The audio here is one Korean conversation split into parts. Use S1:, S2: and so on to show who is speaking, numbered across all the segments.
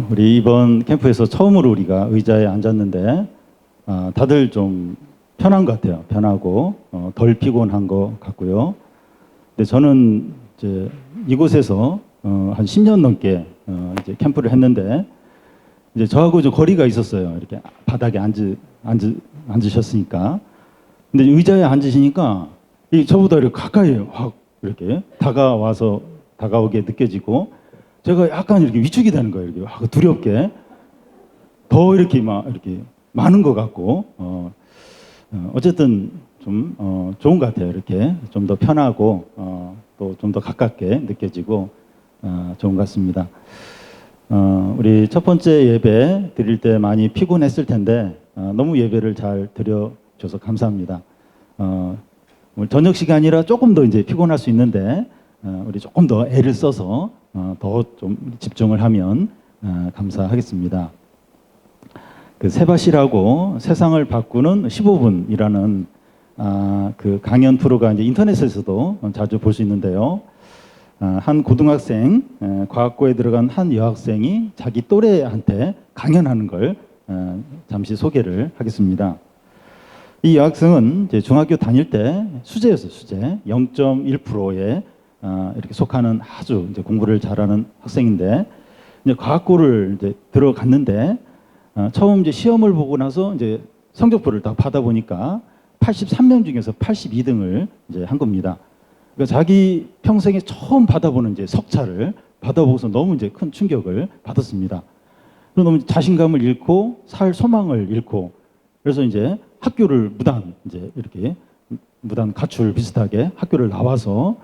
S1: 우리 이번 캠프에서 처음으로 우리가 의자에 앉았는데 다들 좀 편한 것 같아요. 편하고 덜 피곤한 것 같고요. 근데 저는 이제 이곳에서 한 10년 넘게 이제 캠프를 했는데 이제 저하고 좀 거리가 있었어요. 이렇게 바닥에 앉으셨으니까. 근데 의자에 앉으시니까 저보다 이렇게 가까이 확 이렇게 다가오게 느껴지고 제가 약간 이렇게 위축이 되는 거예요. 이렇게 두렵게 더 이렇게 이렇게 많은 것 같고 어쨌든 좀 좋은 것 같아요. 이렇게 좀 더 편하고 또 좀 더 가깝게 느껴지고 좋은 것 같습니다. 우리 첫 번째 예배 드릴 때 많이 피곤했을 텐데 너무 예배를 잘 드려줘서 감사합니다. 오늘 저녁 시간이라 조금 더 이제 피곤할 수 있는데 우리 조금 더 애를 써서 더 좀 집중을 하면 감사하겠습니다. 그 세바시라고 세상을 바꾸는 15분이라는 그 강연 프로가 이제 인터넷에서도 자주 볼 수 있는데요. 한 고등학생, 과학고에 들어간 한 여학생이 자기 또래한테 강연하는 걸 잠시 소개를 하겠습니다. 이 여학생은 이제 중학교 다닐 때 수재였어요. 수재 0.1%에 이렇게 속하는 아주 이제 공부를 잘하는 학생인데 이제 과학고를 이제 들어갔는데 처음 이제 시험을 보고 나서 이제 성적표를 다 받아보니까 83명 중에서 82등을 이제 한 겁니다. 그러니까 자기 평생에 처음 받아보는 이제 석차를 받아보고서 너무 이제 큰 충격을 받았습니다. 너무 자신감을 잃고 살 소망을 잃고 그래서 이제 학교를 무단 가출 비슷하게 학교를 나와서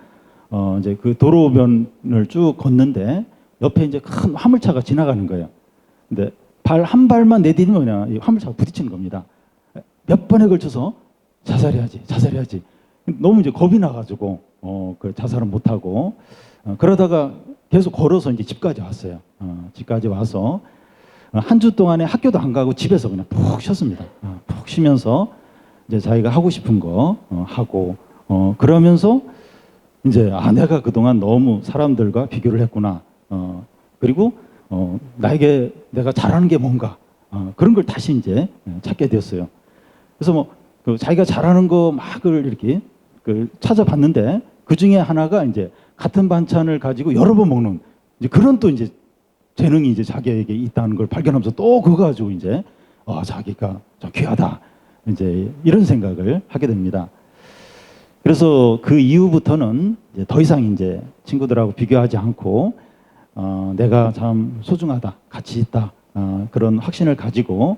S1: 이제 그 도로변을 쭉 걷는데 옆에 이제 큰 화물차가 지나가는 거예요. 근데 발 한 발만 내디디면 그냥 이 화물차가 부딪히는 겁니다. 몇 번에 걸쳐서 자살해야지. 너무 이제 겁이 나가지고 그 자살은 못 하고 그러다가 계속 걸어서 이제 집까지 왔어요. 집까지 와서 한 주 동안에 학교도 안 가고 집에서 그냥 푹 쉬었습니다. 푹 쉬면서 이제 자기가 하고 싶은 거 하고 그러면서 이제 내가 그동안 너무 사람들과 비교를 했구나. 그리고 나에게 내가 잘하는 게 뭔가 그런 걸 다시 이제 찾게 되었어요. 그래서 그 자기가 잘하는 거 막을 이렇게 찾아봤는데 그 중에 하나가 이제 같은 반찬을 가지고 여러 번 먹는 이제 그런 또 이제 재능이 이제 자기에게 있다는 걸 발견하면서 또 그거 가지고 이제 자기가 좀 귀하다 이제 이런 생각을 하게 됩니다. 그래서 그 이후부터는 이제 더 이상 이제 친구들하고 비교하지 않고 내가 참 소중하다, 가치 있다 그런 확신을 가지고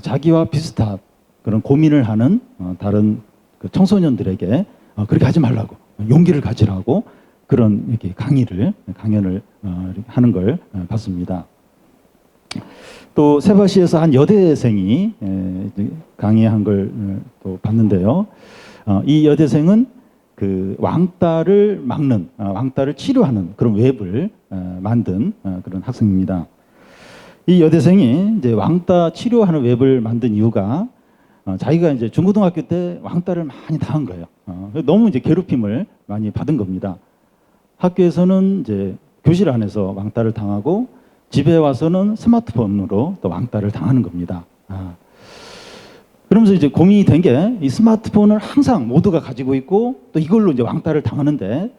S1: 자기와 비슷한 그런 고민을 하는 다른 그 청소년들에게 그렇게 하지 말라고 용기를 가지라고 그런 이렇게 강연을 하는 걸 봤습니다. 또 세바시에서 한 여대생이 강의한 걸 또 봤는데요. 이 여대생은 그 왕따를 막는, 왕따를 치료하는 그런 웹을 만든 그런 학생입니다. 이 여대생이 이제 왕따 치료하는 웹을 만든 이유가 자기가 이제 중고등학교 때 왕따를 많이 당한 거예요. 너무 이제 괴롭힘을 많이 받은 겁니다. 학교에서는 이제 교실 안에서 왕따를 당하고 집에 와서는 스마트폰으로 또 왕따를 당하는 겁니다. 그러면서 이제 고민이 된 게 이 스마트폰을 항상 모두가 가지고 있고 또 이걸로 이제 왕따를 당하는데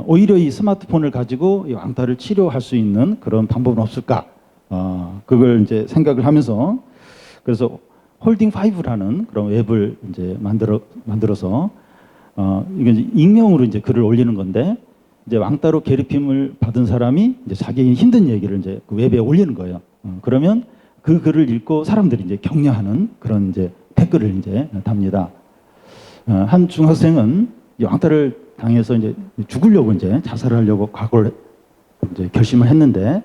S1: 오히려 이 스마트폰을 가지고 이 왕따를 치료할 수 있는 그런 방법은 없을까? 그걸 이제 생각을 하면서 그래서 홀딩 5라는 그런 웹을 이제 만들어서 이게 이제 익명으로 이제 글을 올리는 건데 이제 왕따로 괴롭힘을 받은 사람이 이제 자기 힘든 얘기를 이제 그 웹에 올리는 거예요. 그러면 그 글을 읽고 사람들이 이제 격려하는 그런 이제 댓글을 이제 답니다. 한 중학생은 왕따를 당해서 이제 죽으려고 이제 자살하려고 각오를 이제 결심을 했는데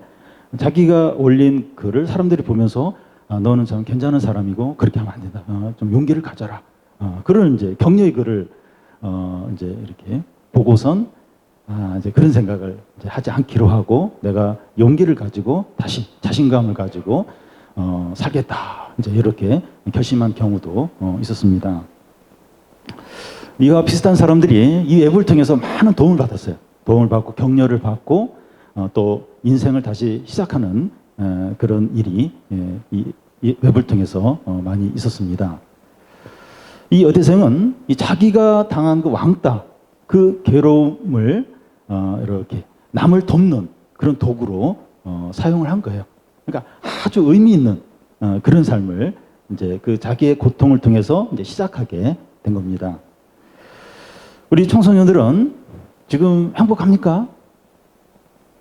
S1: 자기가 올린 글을 사람들이 보면서 너는 참 괜찮은 사람이고 그렇게 하면 안 된다. 좀 용기를 가져라. 그런 이제 격려의 글을 이제 이렇게 보고선 이제 그런 생각을 이제 하지 않기로 하고 내가 용기를 가지고 다시 자신감을 가지고 살겠다. 이제 이렇게 결심한 경우도 있었습니다. 이와 비슷한 사람들이 이 앱을 통해서 많은 도움을 받았어요. 도움을 받고 격려를 받고 또 인생을 다시 시작하는 그런 일이 이 웹을 통해서 많이 있었습니다. 이 여대생은 이 자기가 당한 그 왕따, 그 괴로움을 이렇게 남을 돕는 그런 도구로 사용을 한 거예요. 그러니까 아주 의미 있는 그런 삶을 이제 그 자기의 고통을 통해서 이제 시작하게 된 겁니다. 우리 청소년들은 지금 행복합니까?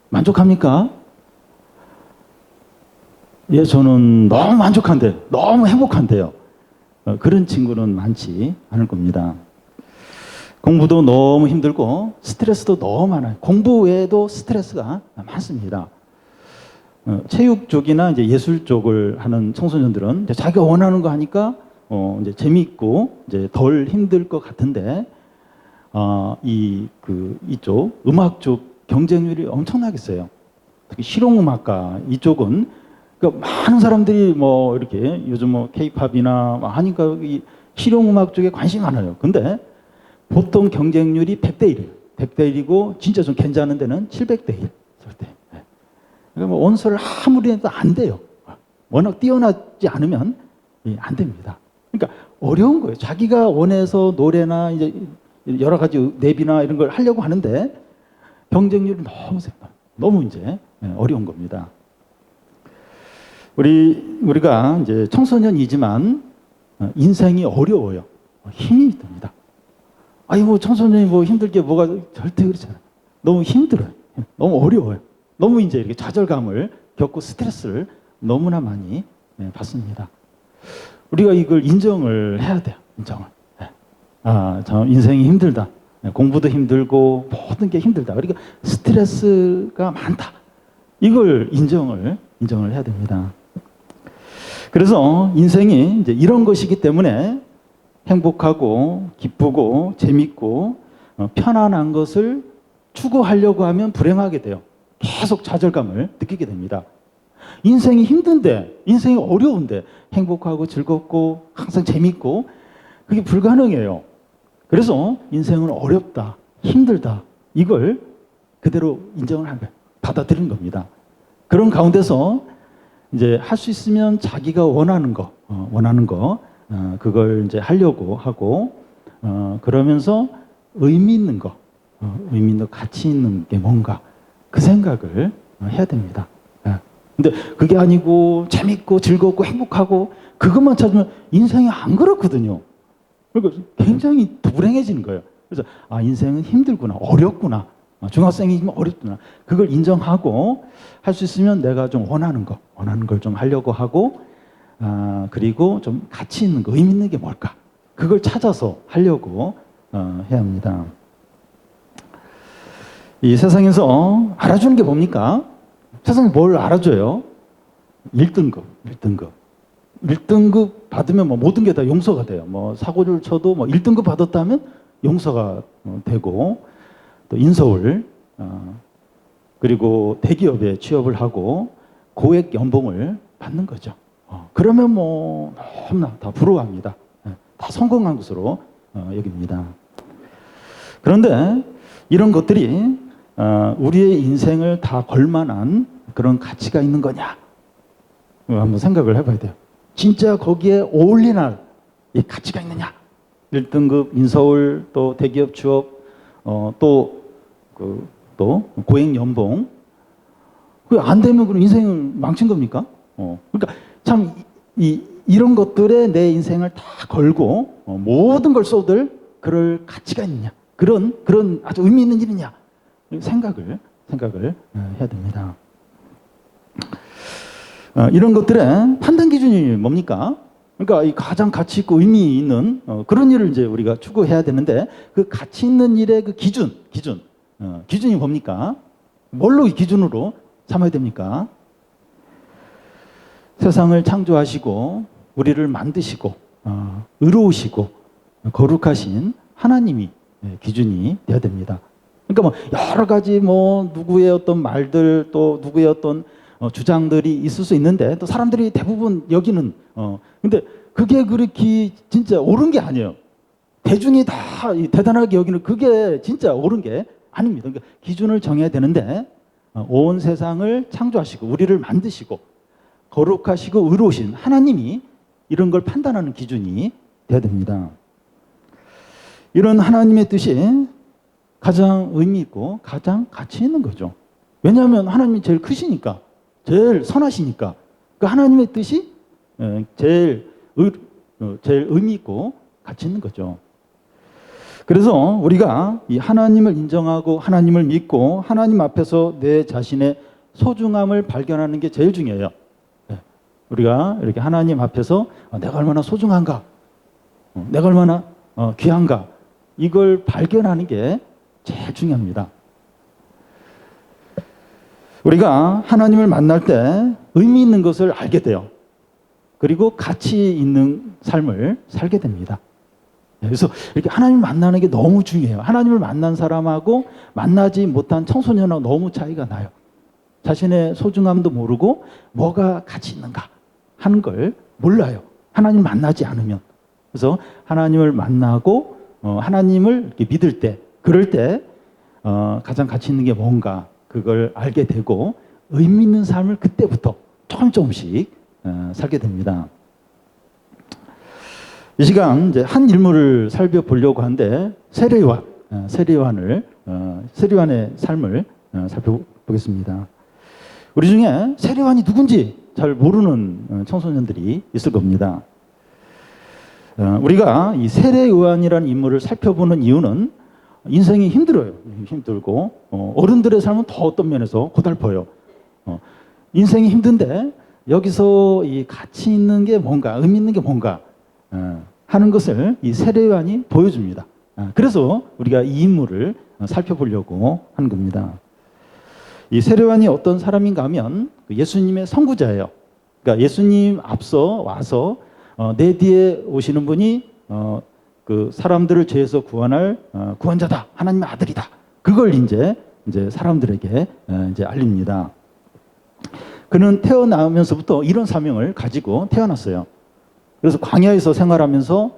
S1: 만족합니까? 예, 저는 너무 만족한데, 너무 행복한데요. 그런 친구는 많지 않을 겁니다. 공부도 너무 힘들고 스트레스도 너무 많아요. 공부 외에도 스트레스가 많습니다. 체육 쪽이나 이제 예술 쪽을 하는 청소년들은 이제 자기가 원하는 거 하니까 이제 재미있고 이제 덜 힘들 것 같은데 이쪽 음악 쪽 경쟁률이 엄청나게 세요. 특히 실용음악가 이쪽은 그러니까 많은 사람들이 뭐 이렇게 요즘 뭐 K-팝이나 하니까 이 실용음악 쪽에 관심이 많아요. 근데 보통 경쟁률이 100대 1이에요. 100대 1이고 진짜 좀 괜찮은 데는 700대 1. 절대. 그러니까 뭐 원서를 아무리 해도 안 돼요. 워낙 뛰어나지 않으면 안 됩니다. 그러니까 어려운 거예요. 자기가 원해서 노래나 이제 여러 가지 랩이나 이런 걸 하려고 하는데 경쟁률이 너무 세요. 너무 이제 어려운 겁니다. 우리가 이제 청소년이지만 인생이 어려워요. 힘이 듭니다. 아니 뭐 청소년이 뭐 힘들 게 뭐가 절대 그렇지 않아요. 너무 힘들어요. 너무 어려워요. 너무 이제 이렇게 좌절감을 겪고 스트레스를 너무나 많이 받습니다. 우리가 이걸 인정을 해야 돼요. 인정을. 참 인생이 힘들다. 공부도 힘들고 모든 게 힘들다. 그러니까 스트레스가 많다. 이걸 인정을 해야 됩니다. 그래서 인생이 이제 이런 것이기 때문에 행복하고 기쁘고 재밌고 편안한 것을 추구하려고 하면 불행하게 돼요. 계속 좌절감을 느끼게 됩니다. 인생이 힘든데, 인생이 어려운데 행복하고 즐겁고 항상 재밌고 그게 불가능해요. 그래서 인생은 어렵다, 힘들다 이걸 그대로 인정을 한 거예요. 받아들인 겁니다. 그런 가운데서 이제 할 수 있으면 자기가 원하는 거 그걸 이제 하려고 하고 그러면서 의미 있는 거, 의미 있는 가치 있는 게 뭔가 그 생각을 해야 됩니다. 근데 그게 아니고 재밌고 즐겁고 행복하고 그것만 찾으면 인생이 안 그렇거든요. 그러니까 굉장히 불행해지는 거예요. 그래서 인생은 힘들구나, 어렵구나. 중학생이지만 어렵구나. 그걸 인정하고 할 수 있으면 내가 좀 원하는 걸 좀 하려고 하고 그리고 좀 가치 있는 거, 의미 있는 게 뭘까? 그걸 찾아서 하려고 해야 합니다. 이 세상에서 알아주는 게 뭡니까? 세상에 뭘 알아줘요? 1등급. 1등급 받으면 뭐 모든 게 다 용서가 돼요. 뭐 사고를 쳐도 뭐 1등급 받았다면 용서가 되고 또 인서울 그리고 대기업에 취업을 하고 고액 연봉을 받는 거죠. 그러면 뭐 너무나 다 부러워합니다. 다 성공한 것으로 여깁니다. 그런데 이런 것들이 우리의 인생을 다 걸만한 그런 가치가 있는 거냐? 한번 생각을 해봐야 돼요. 진짜 거기에 어울리는 이 가치가 있느냐? 1등급 인서울 또 대기업 취업 또 고액 연봉 그 안 되면 그럼 인생은 망친 겁니까? 그러니까 참 이런 것들에 내 인생을 다 걸고 모든 걸 쏟을 그럴 가치가 있느냐? 그런 아주 의미 있는 일이냐? 생각을 해야 됩니다. 이런 것들의 판단 기준이 뭡니까? 그러니까 이 가장 가치 있고 의미 있는 그런 일을 이제 우리가 추구해야 되는데 그 가치 있는 일의 그 기준이 뭡니까? 뭘로 이 기준으로 삼아야 됩니까? 세상을 창조하시고 우리를 만드시고 의로우시고 거룩하신 하나님이 기준이 되어야 됩니다. 그러니까 뭐 여러 가지 뭐 누구의 어떤 말들 또 누구의 어떤 주장들이 있을 수 있는데 또 사람들이 대부분 여기는 근데 그게 그렇게 진짜 옳은 게 아니에요. 대중이 다 대단하게 여기는 그게 진짜 옳은 게 아닙니다. 그러니까 기준을 정해야 되는데 온 세상을 창조하시고 우리를 만드시고 거룩하시고 의로우신 하나님이 이런 걸 판단하는 기준이 돼야 됩니다. 이런 하나님의 뜻이 가장 의미 있고 가장 가치 있는 거죠. 왜냐하면 하나님이 제일 크시니까, 제일 선하시니까 그 하나님의 뜻이 제일 의미 있고 가치 있는 거죠. 그래서 우리가 이 하나님을 인정하고 하나님을 믿고 하나님 앞에서 내 자신의 소중함을 발견하는 게 제일 중요해요. 우리가 이렇게 하나님 앞에서 내가 얼마나 소중한가, 내가 얼마나 귀한가, 이걸 발견하는 게 제일 중요합니다. 우리가 하나님을 만날 때 의미 있는 것을 알게 돼요. 그리고 가치 있는 삶을 살게 됩니다. 그래서 이렇게 하나님을 만나는 게 너무 중요해요. 하나님을 만난 사람하고 만나지 못한 청소년하고 너무 차이가 나요. 자신의 소중함도 모르고 뭐가 가치 있는가 하는 걸 몰라요. 하나님을 만나지 않으면. 그래서 하나님을 만나고 하나님을 이렇게 믿을 때, 그럴 때 가장 가치 있는 게 뭔가 그걸 알게 되고 의미 있는 삶을 그때부터 조금씩 살게 됩니다. 이 시간 이제 한 인물을 살펴보려고 하는데 세례요한의 삶을 살펴보겠습니다. 우리 중에 세례요한이 누군지 잘 모르는 청소년들이 있을 겁니다. 우리가 이 세례요한이라는 인물을 살펴보는 이유는 인생이 힘들어요. 힘들고 어른들의 삶은 더 어떤 면에서 고달퍼요. 인생이 힘든데 여기서 이 가치 있는 게 뭔가, 의미 있는 게 뭔가 하는 것을 이 세례요한이 보여줍니다. 그래서 우리가 이 인물을 살펴보려고 하는 겁니다. 이 세례요한이 어떤 사람인가 하면 예수님의 선구자예요. 그러니까 예수님 앞서 와서 내 뒤에 오시는 분이 그 사람들을 죄에서 구원할 구원자다, 하나님의 아들이다. 그걸 이제 사람들에게 이제 알립니다. 그는 태어나면서부터 이런 사명을 가지고 태어났어요. 그래서 광야에서 생활하면서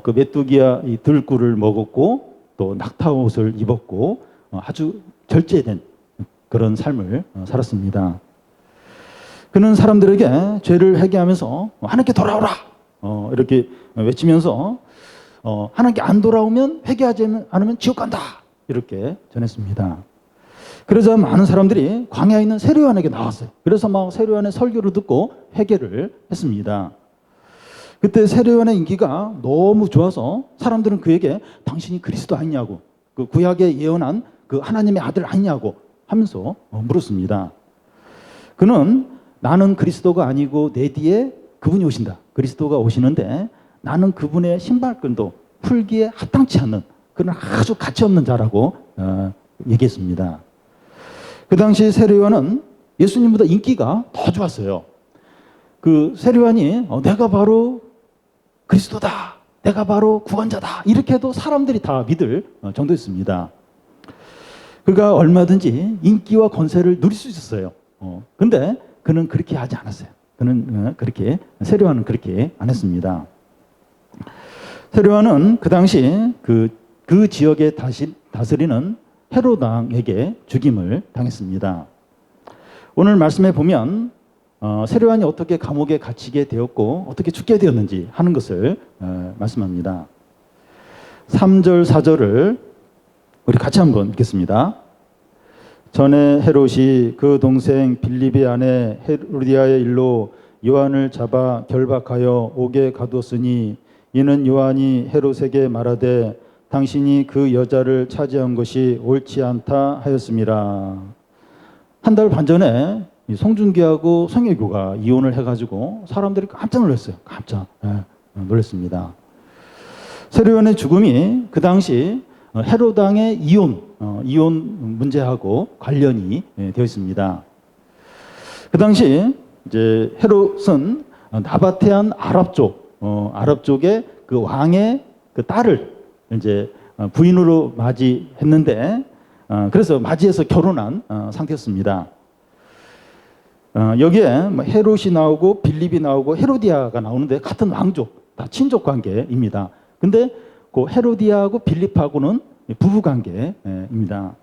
S1: 그 메뚜기와 이 들꿀을 먹었고 또 낙타옷을 입었고 아주 절제된 그런 삶을 살았습니다. 그는 사람들에게 죄를 회개하면서 하나님께 돌아오라 이렇게 외치면서 하나님께 안 돌아오면 회개하지 않으면 지옥 간다 이렇게 전했습니다. 그러자 많은 사람들이 광야에 있는 세례요한에게 나왔어요. 그래서 막 세례요한의 설교를 듣고 회개를 했습니다. 그때 세례요한의 인기가 너무 좋아서 사람들은 그에게 당신이 그리스도 아니냐고, 그 구약에 예언한 그 하나님의 아들 아니냐고 하면서 물었습니다. 그는 나는 그리스도가 아니고 내 뒤에 그분이 오신다. 그리스도가 오시는데 나는 그분의 신발끈도 풀기에 합당치 않는 그런 아주 가치 없는 자라고 얘기했습니다. 그 당시 세례요한은 예수님보다 인기가 더 좋았어요. 그 세례요한이 내가 바로 그리스도다, 내가 바로 구원자다 이렇게 해도 사람들이 다 믿을 정도였습니다. 그가 얼마든지 인기와 권세를 누릴 수 있었어요. 근데 그는 그렇게 하지 않았어요. 세례요한은 그렇게 안 했습니다. 세례요한은 그 당시 그 지역에 다스리는 헤롯 왕에게 죽임을 당했습니다. 오늘 말씀에 보면 세례요한이 어떻게 감옥에 갇히게 되었고 어떻게 죽게 되었는지 하는 것을 말씀합니다. 3절 4절을 우리 같이 한번 읽겠습니다. 전에 헤롯이 그 동생 빌립의 아내 헤로디아의 일로 요한을 잡아 결박하여 옥에 가두었으니 이는 요한이 헤롯에게 말하되 당신이 그 여자를 차지한 것이 옳지 않다 하였습니다. 한 달 반 전에 송중기하고 성혜교가 이혼을 해가지고 사람들이 깜짝 놀랐어요. 깜짝 놀랐습니다. 세례요한의 죽음이 그 당시 헤롯 왕의 이혼 문제하고 관련이 되어 있습니다. 그 당시 이제 헤롯은 나바테안 아랍 쪽의 그 왕의 그 딸을 이제 부인으로 맞이했는데 그래서 맞이해서 결혼한 상태였습니다. 여기에 헤롯이 나오고 빌립이 나오고 헤로디아가 나오는데 같은 왕족, 다 친족 관계입니다. 근데 그 헤로디아하고 빌립하고는 부부 관계입니다.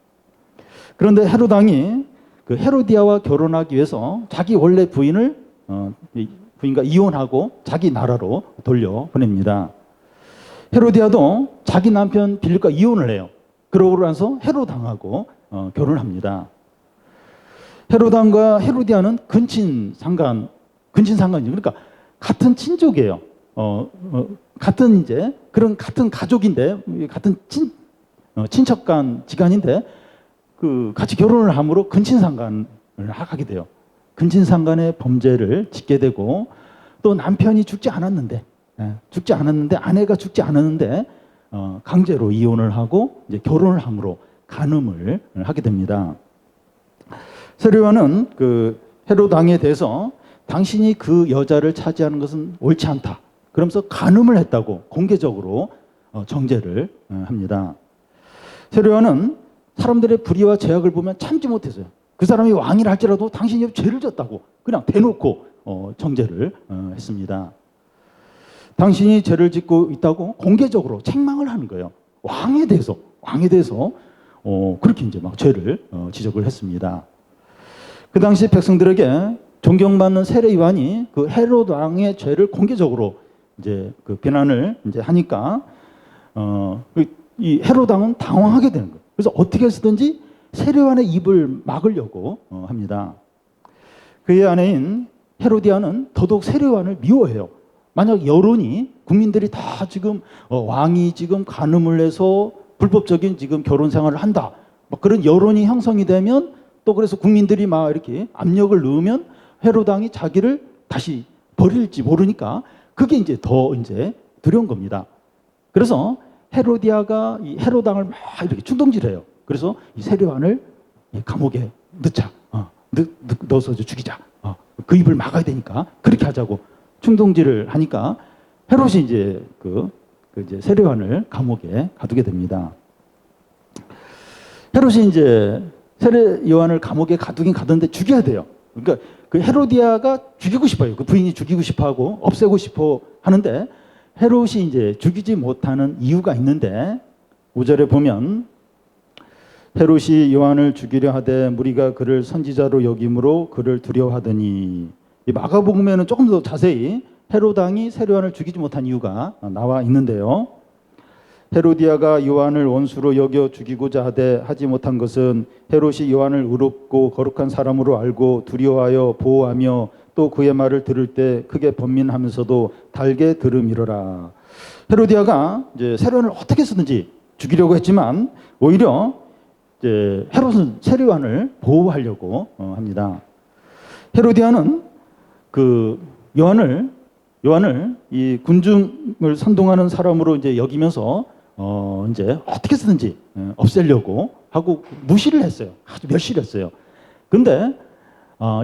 S1: 그런데 헤롯 왕이 그 헤로디아와 결혼하기 위해서 자기 원래 부인을 부인과 이혼하고 자기 나라로 돌려 보냅니다. 헤로디아도 자기 남편 빌립과 이혼을 해요. 그러고 나서 헤롯 왕하고 결혼합니다. 헤롯 왕과 헤로디아는 근친상간이죠. 그러니까 같은 친족이에요. 같은 이제 그런 같은 가족인데 같은 친척간 지간인데 그 같이 결혼을 함으로 근친상간을 하게 돼요. 근친상간의 범죄를 짓게 되고 또 남편이 죽지 않았는데 아내가 죽지 않았는데 강제로 이혼을 하고 이제 결혼을 함으로 간음을 하게 됩니다. 세례요한은 그 헤롯 왕에 대해서 당신이 그 여자를 차지하는 것은 옳지 않다. 그러면서 간음을 했다고 공개적으로 정죄를 합니다. 세례요한은 사람들의 불의와 죄악을 보면 참지 못했어요. 그 사람이 왕이라 할지라도 당신이 죄를 졌다고 그냥 대놓고 정죄를 했습니다. 당신이 죄를 짓고 있다고 공개적으로 책망을 하는 거예요. 왕에 대해서 그렇게 이제 막 죄를 지적을 했습니다. 그 당시 백성들에게 존경받는 세례 요한이 그 헤롯 왕의 죄를 공개적으로 이제 그 비난을 이제 하니까 이 헤롯 왕은 당황하게 되는 거예요. 그래서 어떻게 해서든지 세례 요한의 입을 막으려고 합니다. 그의 아내인 헤로디아는 더더욱 세례 요한을 미워해요. 만약 여론이 국민들이 다 지금 왕이 지금 간음을 해서 불법적인 지금 결혼 생활을 한다. 막 그런 여론이 형성이 되면 또 그래서 국민들이 막 이렇게 압력을 넣으면 헤롯 왕이 자기를 다시 버릴지 모르니까 그게 이제 더 이제 두려운 겁니다. 그래서 헤로디아가 이 헤롯 왕을 막 이렇게 충동질해요. 그래서 이 세례 요한을 감옥에 넣자. 넣어서 죽이자. 그 입을 막아야 되니까 그렇게 하자고 충동질을 하니까 헤롯이 이제 이제 세례 요한을 감옥에 가두게 됩니다. 헤롯이 이제 세례 요한을 감옥에 가두긴 가뒀는데 죽여야 돼요. 그러니까 그 헤로디아가 죽이고 싶어요. 그 부인이 죽이고 싶어하고 없애고 싶어 하는데 헤롯이 이제 죽이지 못하는 이유가 있는데 5절에 보면 헤롯이 요한을 죽이려 하되 무리가 그를 선지자로 여김으로 그를 두려워하더니 이 마가복음에는 조금 더 자세히 헤롯 왕이 세례 요한을 죽이지 못한 이유가 나와 있는데요. 헤로디아가 요한을 원수로 여겨 죽이고자 하지 못한 것은 헤롯이 요한을 의롭고 거룩한 사람으로 알고 두려워하여 보호하며 또 그의 말을 들을 때 크게 번민하면서도 달게 들음이로라. 헤로디아가 이제 세례 요한을 어떻게 해서든지 죽이려고 했지만 오히려 이제 헤롯은 세례 요한을 보호하려고 합니다. 헤로디아는 그 요한을 이 군중을 선동하는 사람으로 이제 여기면서 이제 어떻게 해서든지 없애려고 하고 무시를 했어요. 아주 멸시를 했어요. 근데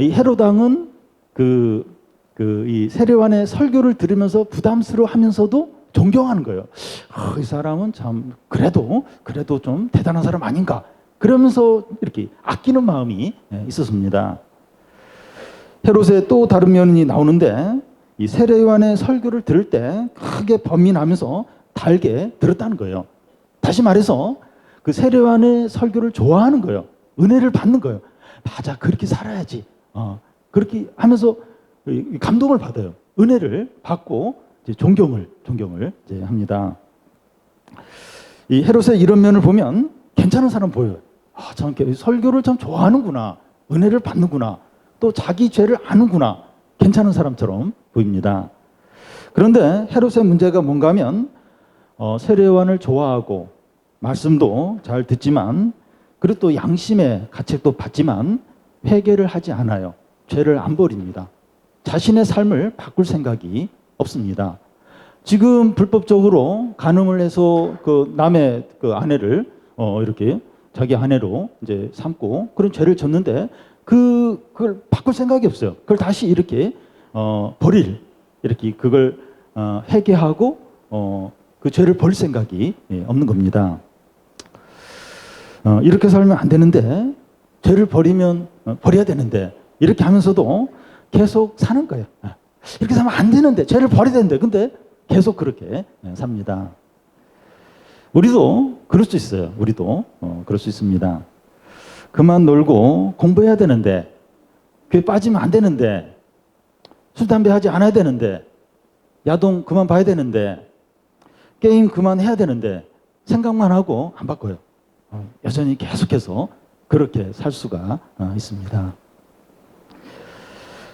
S1: 이 헤롯 왕은 이 세례 요한의 설교를 들으면서 부담스러워하면서도 존경하는 거예요. 이 사람은 참 그래도 좀 대단한 사람 아닌가. 그러면서 이렇게 아끼는 마음이 있었습니다. 헤롯의 또 다른 면이 나오는데 이 세례 요한의 설교를 들을 때 크게 번민하면서 달게 들었다는 거예요. 다시 말해서 그 세례 요한의 설교를 좋아하는 거예요. 은혜를 받는 거예요. 맞아, 그렇게 살아야지. 그렇게 하면서 감동을 받아요. 은혜를 받고 이제 존경을 이제 합니다. 이 헤롯의 이런 면을 보면 괜찮은 사람 보여요. 참 설교를 참 좋아하는구나. 은혜를 받는구나. 또 자기 죄를 아는구나. 괜찮은 사람처럼 보입니다. 그런데 헤롯의 문제가 뭔가 하면 세례 요한을 좋아하고 말씀도 잘 듣지만 그리고 또 양심의 가책도 받지만 회개를 하지 않아요. 죄를 안 버립니다. 자신의 삶을 바꿀 생각이 없습니다. 지금 불법적으로 간음을 해서 그 남의 그 아내를 이렇게 자기 아내로 이제 삼고 그런 죄를 졌는데 그걸 바꿀 생각이 없어요. 그걸 다시 이렇게 이렇게 그걸 회개하고 그 죄를 버릴 생각이 없는 겁니다. 이렇게 살면 안 되는데 죄를 버리면 버려야 되는데 이렇게 하면서도 계속 사는 거예요. 이렇게 살면 안 되는데 죄를 버려야 되는데 근데 계속 그렇게 삽니다. 우리도 그럴 수 있어요. 우리도 그럴 수 있습니다. 그만 놀고 공부해야 되는데, 교회 빠지면 안 되는데, 술, 담배 하지 않아야 되는데, 야동 그만 봐야 되는데, 게임 그만 해야 되는데, 생각만 하고 안 바꿔요. 여전히 계속해서 그렇게 살 수가 있습니다.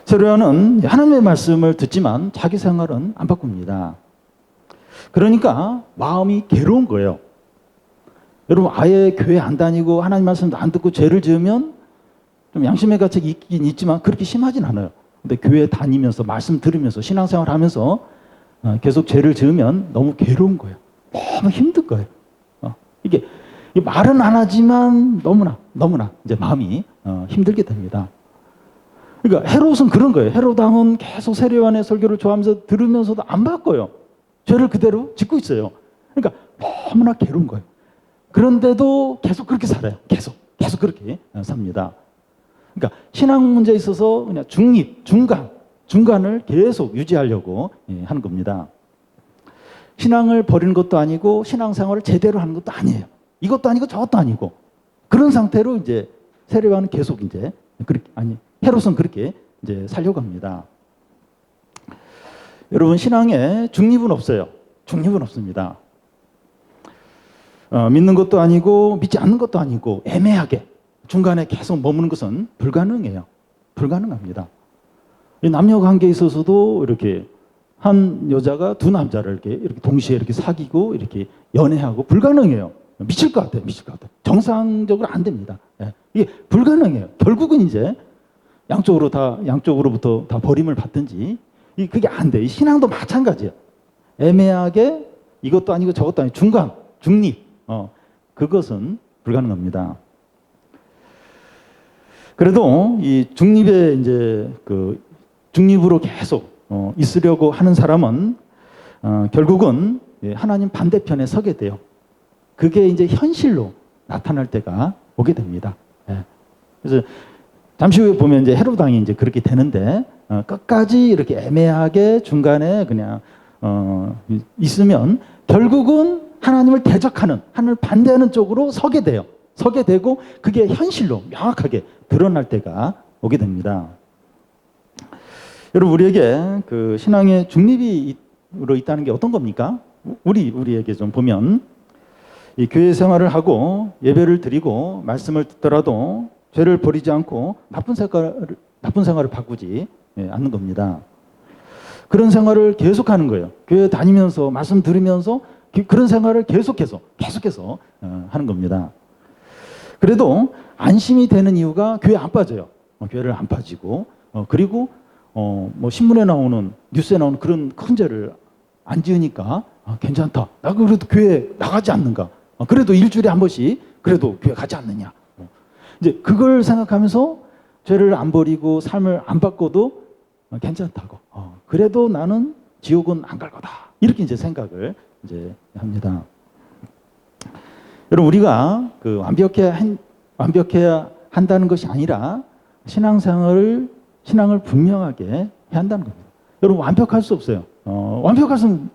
S1: 세례요한은 하나님의 말씀을 듣지만 자기 생활은 안 바꿉니다. 그러니까 마음이 괴로운 거예요. 여러분, 아예 교회 안 다니고 하나님 말씀도 안 듣고 죄를 지으면 좀 양심의 가책이 있긴 있지만 그렇게 심하진 않아요. 근데 교회 다니면서 말씀 들으면서 신앙생활 하면서 계속 죄를 지으면 너무 괴로운 거예요. 너무 힘든 거예요. 이게 말은 안 하지만 너무나 이제 마음이 힘들게 됩니다. 그러니까 헤롯은 그런 거예요. 헤롯 왕은 계속 세례요한의 설교를 좋아하면서 들으면서도 안 바꿔요. 죄를 그대로 짓고 있어요. 그러니까 너무나 괴로운 거예요. 그런데도 계속 그렇게 살아요. 계속 그렇게 삽니다. 그러니까 신앙 문제에 있어서 그냥 중간을 계속 유지하려고 하는 겁니다. 신앙을 버리는 것도 아니고 신앙생활을 제대로 하는 것도 아니에요. 이것도 아니고 저것도 아니고 그런 상태로 이제 세례요한은 계속 이제 헤롯은 그렇게 이제 살려고 합니다. 여러분, 신앙에 중립은 없어요. 중립은 없습니다. 믿는 것도 아니고 믿지 않는 것도 아니고 애매하게 중간에 계속 머무는 것은 불가능해요. 불가능합니다. 남녀 관계에 있어서도 이렇게 한 여자가 두 남자를 이렇게 동시에 이렇게 사귀고 이렇게 연애하고 불가능해요. 미칠 것 같아요. 정상적으로 안 됩니다. 이게 불가능해요. 결국은 이제 양쪽으로부터 다 버림을 받든지 그게 안 돼요. 이 신앙도 마찬가지예요. 애매하게 이것도 아니고 저것도 아니고 중립. 그것은 불가능합니다. 그래도 이 중립에 이제 중립으로 계속 있으려고 하는 사람은 결국은 하나님 반대편에 서게 돼요. 그게 이제 현실로 나타날 때가 오게 됩니다. 그래서 잠시 후에 보면 이제 헤롯 왕이 이제 그렇게 되는데 끝까지 이렇게 애매하게 중간에 그냥 있으면 결국은 하나님을 대적하는, 하나님을 반대하는 쪽으로 서게 돼요. 서게 되고 그게 현실로 명확하게 드러날 때가 오게 됩니다. 여러분, 우리에게 그 신앙의 중립으로 있다는 게 어떤 겁니까? 우리에게 좀 보면 이 교회 생활을 하고 예배를 드리고 말씀을 듣더라도 죄를 버리지 않고 나쁜 생활을 바꾸지 않는 겁니다. 그런 생활을 계속하는 거예요. 교회 다니면서 말씀 들으면서 그런 생활을 계속해서 하는 겁니다. 그래도 안심이 되는 이유가 교회 안 빠져요. 교회를 안 빠지고 그리고 뭐 신문에 나오는 뉴스에 나오는 그런 큰 죄를 안 지으니까 괜찮다. 나 그래도 교회 나가지 않는가. 그래도 일주일에 한 번씩 그래도 교회 가지 않느냐. 이제 그걸 생각하면서 죄를 안 버리고 삶을 안 바꿔도 괜찮다고. 그래도 나는 지옥은 안 갈 거다. 이렇게 이제 생각을 이제 합니다. 여러분, 우리가 완벽해야 한다는 것이 아니라 신앙을 분명하게 해야 한다는 겁니다. 여러분, 완벽할 수 없어요. 완벽할 수는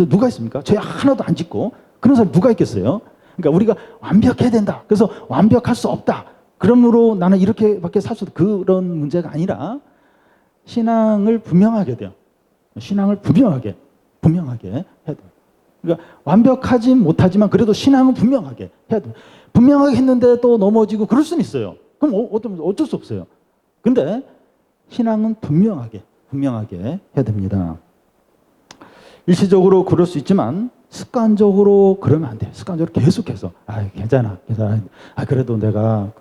S1: 누가 있습니까? 죄 하나도 안 짓고 그런 사람 누가 있겠어요? 그러니까 우리가 완벽해야 된다. 그래서 완벽할 수 없다. 그러므로 나는 이렇게밖에 살 수 없다. 그런 문제가 아니라 신앙을 분명하게 돼요. 신앙을 분명하게 해야 돼요. 그러니까 완벽하지 못하지만 그래도 신앙은 분명하게 해야 돼요. 분명하게 했는데 또 넘어지고 그럴 수는 있어요. 그럼 어쩔 수 없어요. 근데 신앙은 분명하게 해야 됩니다. 일시적으로 그럴 수 있지만 습관적으로 그러면 안 돼요. 습관적으로 계속해서 괜찮아. 그래도 내가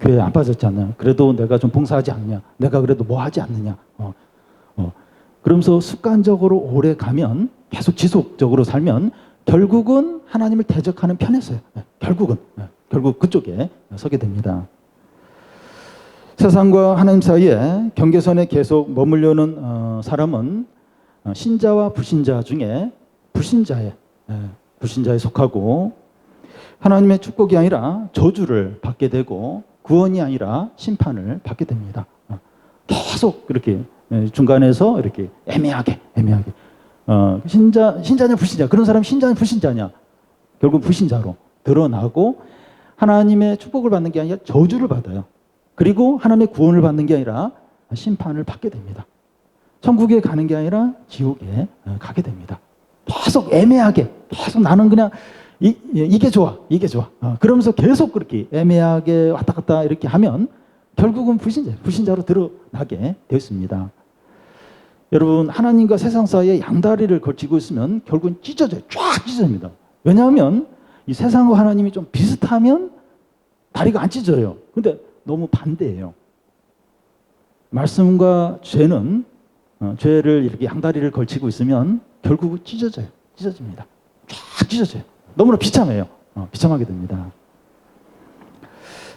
S1: 교회 안 빠졌지 않냐. 그래도 내가 좀 봉사하지 않냐. 내가 그래도 뭐 하지 않느냐. 그러면서 습관적으로 오래 가면 계속 지속적으로 살면 결국은 하나님을 대적하는 편에 서요. 결국 그쪽에 서게 됩니다. 세상과 하나님 사이에 경계선에 계속 머물려는 사람은 신자와 불신자 중에 불신자에 속하고 하나님의 축복이 아니라 저주를 받게 되고 구원이 아니라 심판을 받게 됩니다. 계속 이렇게 중간에서 이렇게 애매하게 신자냐 불신자, 그런 사람이 신자냐 불신자냐, 결국 불신자로 드러나고 하나님의 축복을 받는 게 아니라 저주를 받아요. 그리고 하나님의 구원을 받는 게 아니라 심판을 받게 됩니다. 천국에 가는 게 아니라 지옥에 가게 됩니다. 계속 애매하게, 계속 나는 그냥 이게 좋아, 이게 좋아. 그러면서 계속 그렇게 애매하게 왔다 갔다 이렇게 하면 결국은 불신자로 드러나게 되어 있습니다. 여러분, 하나님과 세상 사이에 양다리를 걸치고 있으면 결국은 찢어져요. 쫙 찢어집니다. 왜냐하면 이 세상과 하나님이 좀 비슷하면 다리가 안 찢어요. 근데 너무 반대예요. 말씀과 죄는 죄를 이렇게 양다리를 걸치고 있으면 결국은 찢어집니다. 쫙 찢어져요. 너무나 비참해요. 비참하게 됩니다.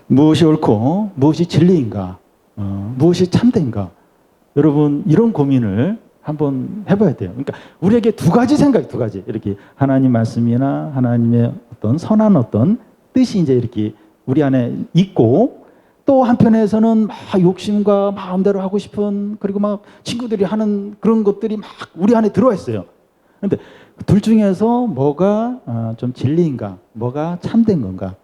S1: 무엇이 옳고 무엇이 진리인가, 무엇이 참된가, 여러분 이런 고민을 한번 해봐야 돼요. 그러니까 우리에게 두 가지 생각이, 두 가지 이렇게 하나님 말씀이나 하나님의 어떤 선한 어떤 뜻이 이제 이렇게 우리 안에 있고, 또 한편에서는 막 욕심과 마음대로 하고 싶은, 그리고 막 친구들이 하는 그런 것들이 막 우리 안에 들어와 있어요. 그런데 둘 중에서 뭐가 좀 진리인가, 뭐가 참된 건가,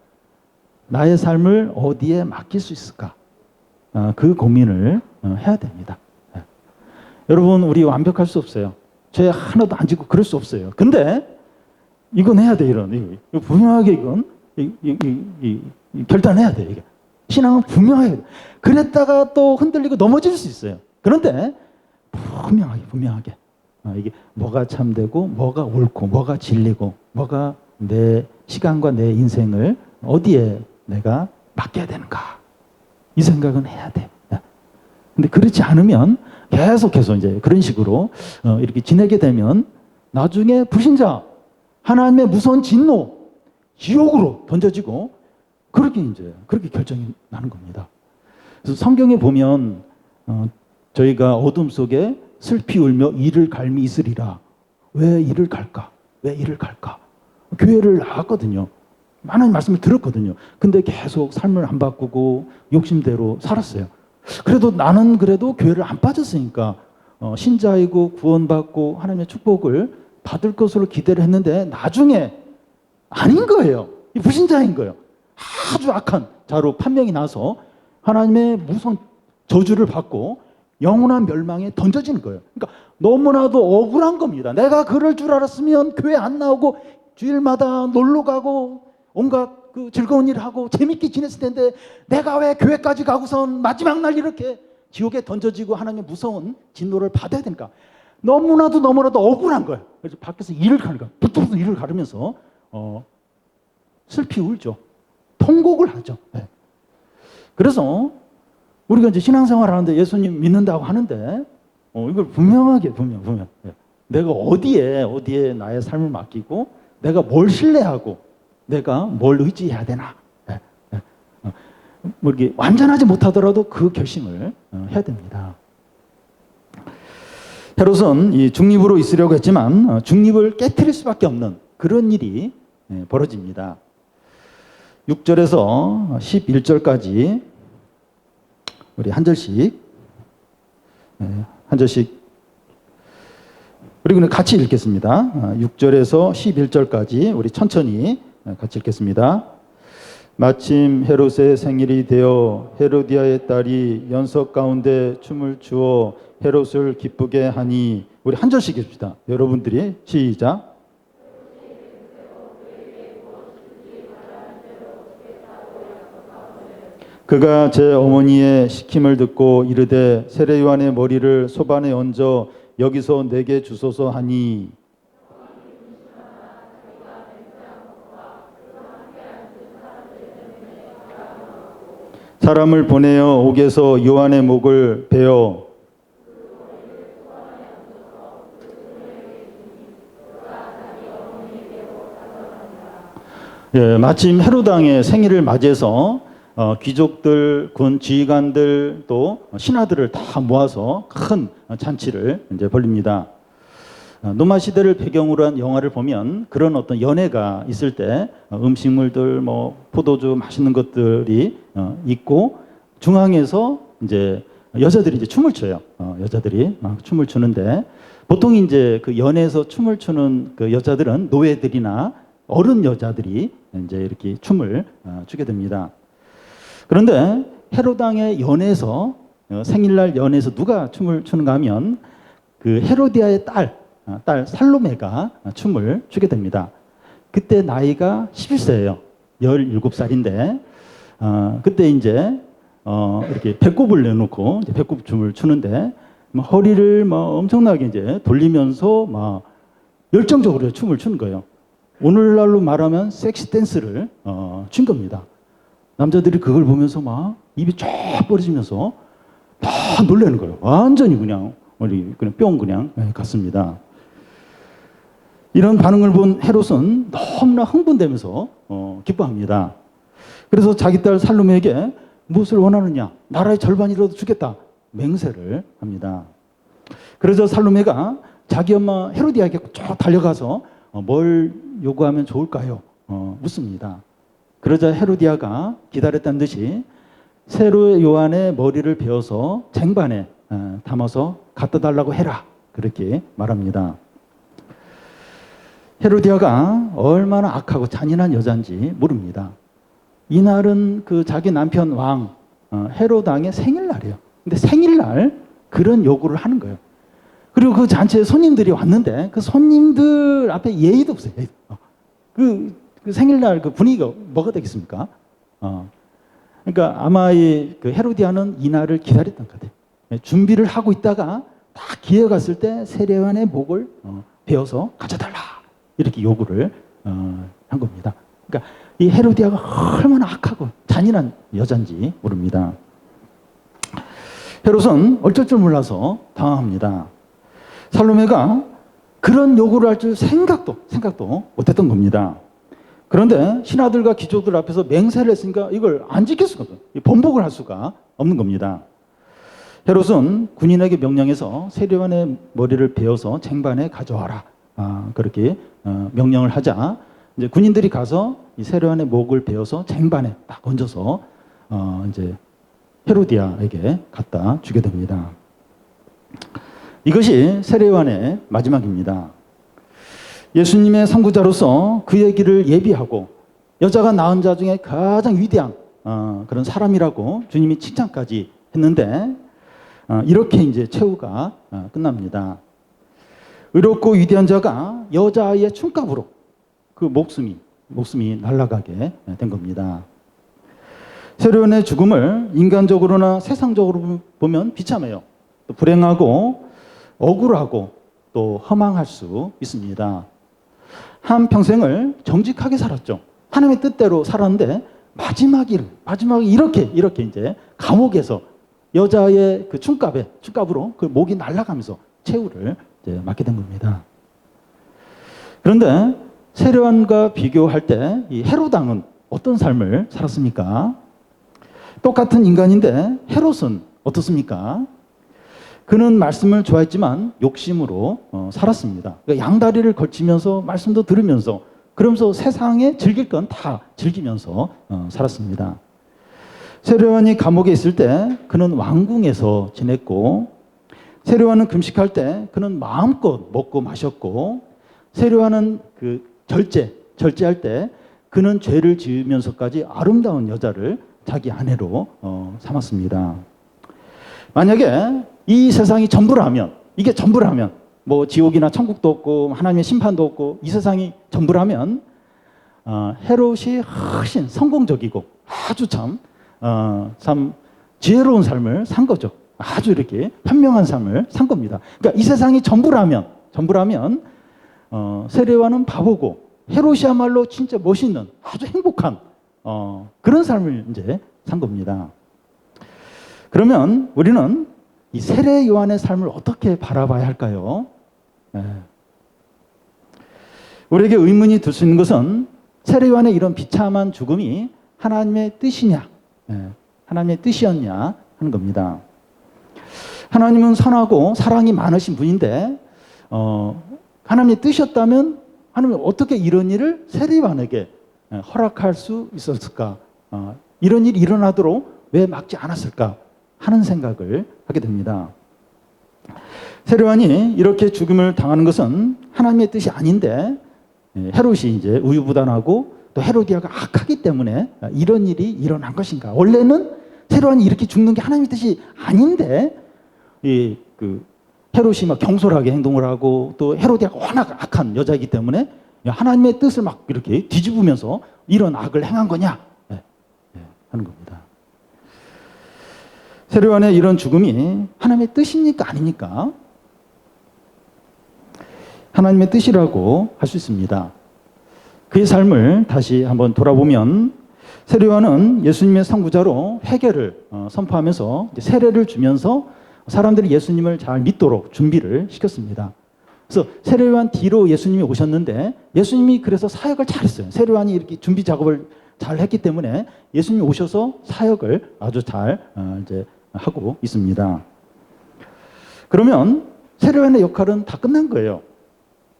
S1: 나의 삶을 어디에 맡길 수 있을까, 그 고민을 해야 됩니다. 여러분, 우리 완벽할 수 없어요. 죄 하나도 안 짓고 그럴 수 없어요. 근데 이건 해야 돼. 이거 분명하게 이건 결단해야 돼. 이게 신앙은 분명하게. 그랬다가 또 흔들리고 넘어질 수 있어요. 그런데 분명하게 이게 뭐가 참되고 뭐가 옳고 뭐가 진리고 뭐가 내 시간과 내 인생을 어디에 내가 맡겨야 되는가, 이 생각은 해야 돼. 근데 그렇지 않으면 계속해서 이제 그런 식으로 이렇게 지내게 되면 나중에 불신자, 하나님의 무서운 진노, 지옥으로 던져지고 그렇게 결정이 나는 겁니다. 그래서 성경에 보면 저희가 어둠 속에 슬피 울며 이를 갈미 있으리라. 왜 이를 갈까? 왜 이를 갈까? 교회를 나왔거든요. 많은 말씀을 들었거든요. 근데 계속 삶을 안 바꾸고 욕심대로 살았어요. 그래도 나는 교회를 안 빠졌으니까 신자이고 구원받고 하나님의 축복을 받을 것으로 기대를 했는데 나중에 아닌 거예요. 불신자인 거예요. 아주 악한 자로 판명이 나서 하나님의 무서운 저주를 받고 영원한 멸망에 던져지는 거예요. 그러니까 너무나도 억울한 겁니다. 내가 그럴 줄 알았으면 교회 안 나오고 주일마다 놀러 가고 온갖 그 즐거운 일 하고 재밌게 지냈을 텐데 내가 왜 교회까지 가고선 마지막 날 이렇게 지옥에 던져지고 하나님의 무서운 진노를 받아야 되니까 너무나도 억울한 거예요. 그래서 밖에서 이를 가니까 붙어서 이를 가르면서 슬피 울죠. 통곡을 하죠. 네. 그래서 우리가 이제 신앙생활 하는데 예수님 믿는다고 하는데 이걸 분명하게 네. 내가 어디에 나의 삶을 맡기고 내가 뭘 신뢰하고 내가 뭘 의지해야 되나. 네. 네. 뭐 이렇게 완전하지 못하더라도 그 결심을 해야 됩니다. 헤롯은 이 중립으로 있으려고 했지만 중립을 깨트릴 수밖에 없는 그런 일이 벌어집니다. 6절에서 11절까지 우리 한 절씩 우리 같이 읽겠습니다. 6절에서 11절까지 우리 천천히 같이 읽겠습니다. 마침 헤롯의 생일이 되어 헤로디아의 딸이 연석 가운데 춤을 추어 헤롯을 기쁘게 하니, 우리 한 절씩 읽읍시다. 여러분들이 시작. 그가 제 어머니의 시킴을 듣고 이르되 세례 요한의 머리를 소반에 얹어 여기서 내게 주소서 하니, 사람을 보내어 옥에서 요한의 목을 베어 마침 헤롯 왕의 생일을 맞이해서 귀족들, 군 지휘관들, 또 신하들을 다 모아서 큰 잔치를 이제 벌립니다. 로마 시대를 배경으로 한 영화를 보면 그런 어떤 연회가 있을 때 음식물들, 뭐 포도주, 맛있는 것들이 있고 중앙에서 이제 여자들이 이제 춤을 춰요. 여자들이 막 춤을 추는데 보통 이제 그 연회에서 춤을 추는 그 여자들은 노예들이나 어른 여자들이 이제 이렇게 춤을 추게 됩니다. 그런데 헤롯 왕의 연회에서 생일날 연회에서 누가 춤을 추는가 하면 그 헤로디아의 딸 살로메가 춤을 추게 됩니다. 그때 나이가 11세예요. 17살인데 그때 이제 이렇게 배꼽을 내놓고 이제 배꼽 춤을 추는데 허리를 엄청나게 이제 돌리면서 막 열정적으로 춤을 추는 거예요. 오늘날로 말하면 섹시 댄스를 춘 겁니다. 남자들이 그걸 보면서 막 입이 쫙 벌어지면서 다 놀라는 거예요. 완전히 그냥 뿅 그냥 갔습니다. 이런 반응을 본 헤롯은 너무나 흥분되면서 기뻐합니다. 그래서 자기 딸 살로메에게 무엇을 원하느냐, 나라의 절반이라도 주겠다 맹세를 합니다. 그래서 살로메가 자기 엄마 헤로디아에게 쭉 달려가서 뭘 요구하면 좋을까요? 묻습니다. 그러자 헤로디아가 기다렸다는 듯이 세로 요한의 머리를 베어서 쟁반에 담아서 갖다 달라고 해라, 그렇게 말합니다. 헤로디아가 얼마나 악하고 잔인한 여자인지 모릅니다. 이날은 그 자기 남편 왕 헤롯 왕의 생일날이에요. 근데 생일날 그런 요구를 하는 거예요. 그리고 그 잔치에 손님들이 왔는데 그 손님들 앞에 예의도 없어요. 그 생일날 그 분위기가 뭐가 되겠습니까? 그러니까 아마 그 헤로디아는 이날을 기다렸던 것 같아요. 준비를 하고 있다가 딱 기회가 왔을 때 세례요한의 목을 베어서 가져달라, 이렇게 요구를 한 겁니다. 그러니까 이 헤로디아가 얼마나 악하고 잔인한 여잔지 모릅니다. 헤롯은 어쩔 줄 몰라서 당황합니다. 살로메가 그런 요구를 할 줄 생각도 못했던 겁니다. 그런데 신하들과 귀족들 앞에서 맹세를 했으니까 이걸 안 지킬 수가 없어요. 번복을 할 수가 없는 겁니다. 헤롯은 군인에게 명령해서 세례요한의 머리를 베어서 쟁반에 가져와라, 그렇게 명령을 하자 이제 군인들이 가서 이 세례요한의 목을 베어서 쟁반에 딱 얹어서 이제 헤로디아에게 갖다 주게 됩니다. 이것이 세례요한의 마지막입니다. 예수님의 선구자로서 그의 길을 예비하고 여자가 낳은 자 중에 가장 위대한 그런 사람이라고 주님이 칭찬까지 했는데 이렇게 이제 최후가 끝납니다. 의롭고 위대한 자가 여자아이의 춤값으로 그 목숨이 날아가게 된 겁니다. 세례요한의 죽음을 인간적으로나 세상적으로 보면 비참해요. 또 불행하고 억울하고 또 허망할 수 있습니다. 한 평생을 정직하게 살았죠. 하나님의 뜻대로 살았는데 마지막이 이렇게 이제 감옥에서 여자의 그 춤값으로 그 목이 날아가면서 최후를 이제 맞게 된 겁니다. 그런데 세례요한과 비교할 때 이 헤롯 왕은 어떤 삶을 살았습니까? 똑같은 인간인데 헤롯은 어떻습니까? 그는 말씀을 좋아했지만 욕심으로 살았습니다. 그러니까 양다리를 걸치면서 말씀도 들으면서 그러면서 세상에 즐길 건 다 즐기면서 살았습니다. 세례요한이 감옥에 있을 때 그는 왕궁에서 지냈고, 세례요한은 금식할 때 그는 마음껏 먹고 마셨고, 세례요한은 그 절제할 때 그는 죄를 지으면서까지 아름다운 여자를 자기 아내로 삼았습니다. 만약에 이 세상이 전부라면, 이게 전부라면, 뭐 지옥이나 천국도 없고 하나님의 심판도 없고 이 세상이 전부라면 헤롯이 훨씬 성공적이고 아주 참 지혜로운 삶을 산 거죠. 아주 이렇게 현명한 삶을 산 겁니다. 그러니까 이 세상이 전부라면 세례요한은 바보고 헤롯이야말로 진짜 멋있는 아주 행복한 그런 삶을 이제 산 겁니다. 그러면 우리는 이 세례요한의 삶을 어떻게 바라봐야 할까요? 우리에게 의문이 들 수 있는 것은 세례요한의 이런 비참한 죽음이 하나님의 뜻이냐, 하나님의 뜻이었냐 하는 겁니다. 하나님은 선하고 사랑이 많으신 분인데 하나님의 뜻이었다면 하나님은 어떻게 이런 일을 세례요한에게 허락할 수 있었을까? 이런 일이 일어나도록 왜 막지 않았을까 하는 생각을 하게 됩니다. 세례요한이 이렇게 죽음을 당하는 것은 하나님의 뜻이 아닌데 헤롯이 이제 우유부단하고 또 헤로디아가 악하기 때문에 이런 일이 일어난 것인가? 원래는 헤롯이 이렇게 죽는 게 하나님의 뜻이 아닌데 그 헤롯이 막 경솔하게 행동을 하고 또 헤로디아가 워낙 악한 여자이기 때문에 하나님의 뜻을 막 이렇게 뒤집으면서 이런 악을 행한 거냐? 하는 겁니다. 헤롯의 이런 죽음이 하나님의 뜻입니까? 아닙니까? 하나님의 뜻이라고 할 수 있습니다. 그의 삶을 다시 한번 돌아보면 세례요한은 예수님의 선구자로 회개를 선포하면서 세례를 주면서 사람들이 예수님을 잘 믿도록 준비를 시켰습니다. 그래서 세례요한 뒤로 예수님이 오셨는데 예수님이 그래서 사역을 잘했어요. 세례요한이 이렇게 준비 작업을 잘 했기 때문에 예수님이 오셔서 사역을 아주 잘 이제 하고 있습니다. 그러면 세례요한의 역할은 다 끝난 거예요.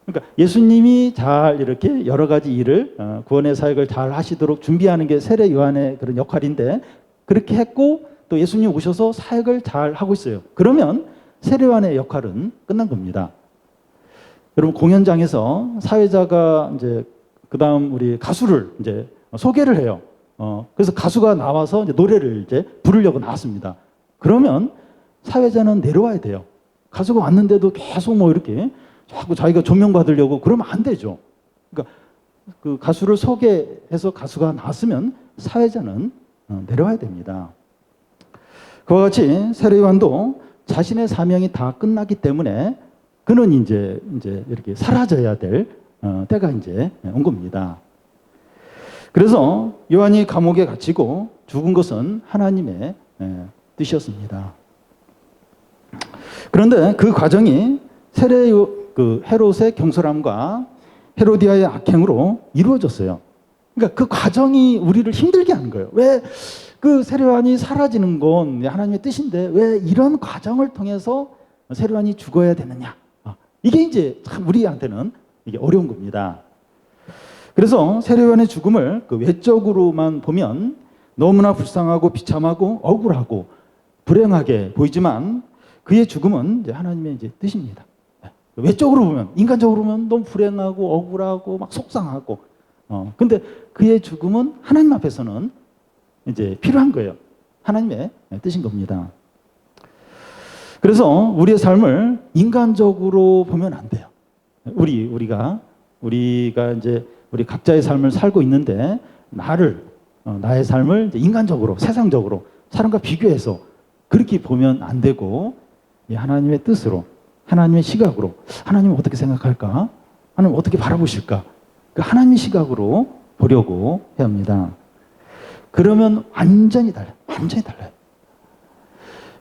S1: 그러니까 예수님이 잘 이렇게 여러 가지 일을 구원의 사역을 잘 하시도록 준비하는 게 세례 요한의 그런 역할인데 그렇게 했고 또 예수님이 오셔서 사역을 잘 하고 있어요. 그러면 세례 요한의 역할은 끝난 겁니다. 여러분 공연장에서 사회자가 이제 그다음 우리 가수를 이제 소개를 해요. 그래서 가수가 나와서 이제 노래를 이제 부르려고 나왔습니다. 그러면 사회자는 내려와야 돼요. 가수가 왔는데도 계속 뭐 이렇게 자꾸 자기가 조명받으려고 그러면 안 되죠. 그러니까 그 가수를 소개해서 가수가 나왔으면 사회자는 내려와야 됩니다. 그와 같이 세례 요한도 자신의 사명이 다 끝났기 때문에 그는 이제 이렇게 사라져야 될 때가 이제 온 겁니다. 그래서 요한이 감옥에 갇히고 죽은 것은 하나님의 뜻이었습니다. 그런데 그 과정이 헤롯의 경솔함과 헤로디아의 악행으로 이루어졌어요. 그러니까 그 과정이 우리를 힘들게 하는 거예요. 왜 그 세례 요한이 사라지는 건 하나님의 뜻인데 왜 이런 과정을 통해서 세례 요한이 죽어야 되느냐? 이게 이제 참 우리한테는 이게 어려운 겁니다. 그래서 세례 요한의 죽음을 그 외적으로만 보면 너무나 불쌍하고 비참하고 억울하고 불행하게 보이지만 그의 죽음은 이제 하나님의 이제 뜻입니다. 외적으로 보면, 인간적으로 보면 너무 불행하고 억울하고 막 속상하고, 근데 그의 죽음은 하나님 앞에서는 이제 필요한 거예요. 하나님의 뜻인 겁니다. 그래서 우리의 삶을 인간적으로 보면 안 돼요. 우리가 이제 우리 각자의 삶을 살고 있는데 나의 삶을 이제 인간적으로, 세상적으로 사람과 비교해서 그렇게 보면 안 되고 하나님의 뜻으로, 하나님의 시각으로 하나님은 어떻게 생각할까? 하나님 어떻게 바라보실까? 그 하나님의 시각으로 보려고 해야 합니다. 그러면 완전히 달라요. 완전히 달라요.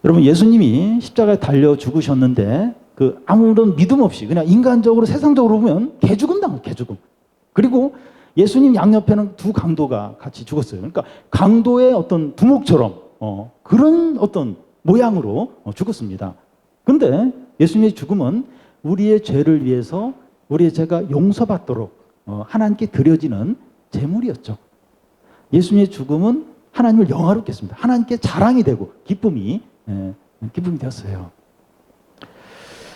S1: 여러분 예수님이 십자가에 달려 죽으셨는데 그 아무런 믿음 없이 그냥 인간적으로 세상적으로 보면 개죽음 당한 개죽음. 그리고 예수님 양옆에는 두 강도가 같이 죽었어요. 그러니까 강도의 어떤 두목처럼 그런 어떤 모양으로 죽었습니다. 그런데 예수님의 죽음은 우리의 죄를 위해서 우리의 죄가 용서받도록 하나님께 드려지는 제물이었죠. 예수님의 죽음은 하나님을 영화롭게 했습니다. 하나님께 자랑이 되고 기쁨이 되었어요.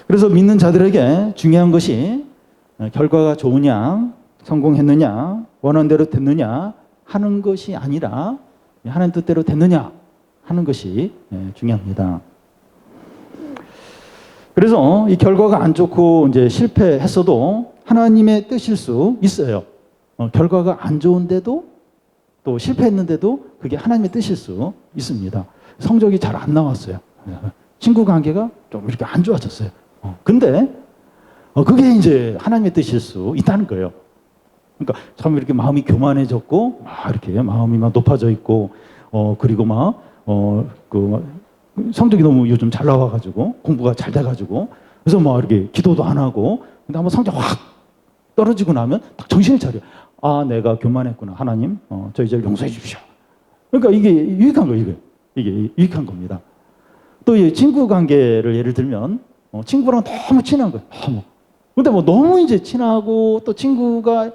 S1: 그래서 믿는 자들에게 중요한 것이 결과가 좋으냐, 성공했느냐, 원하는 대로 됐느냐 하는 것이 아니라 하나님 뜻대로 됐느냐 하는 것이 중요합니다. 그래서 이 결과가 안 좋고 이제 실패했어도 하나님의 뜻일 수 있어요. 결과가 안 좋은데도 또 실패했는데도 그게 하나님의 뜻일 수 있습니다. 성적이 잘 안 나왔어요. 친구 관계가 좀 이렇게 안 좋아졌어요. 근데 그게 이제 하나님의 뜻일 수 있다는 거예요. 그러니까 참 이렇게 마음이 교만해졌고 막 이렇게 마음이 막 높아져 있고 그리고 그 성적이 너무 요즘 잘 나와가지고 공부가 잘 돼가지고 그래서 막 이렇게 기도도 안 하고 근데 한번 성적 확 떨어지고 나면 딱 정신을 차려. 아, 내가 교만했구나. 하나님, 저 이제 용서해 주십시오. 그러니까 이게 유익한 거예요. 이게 유익한 겁니다. 또 이 친구 관계를 예를 들면 친구랑 너무 친한 거예요. 근데 너무 이제 친하고 또 친구가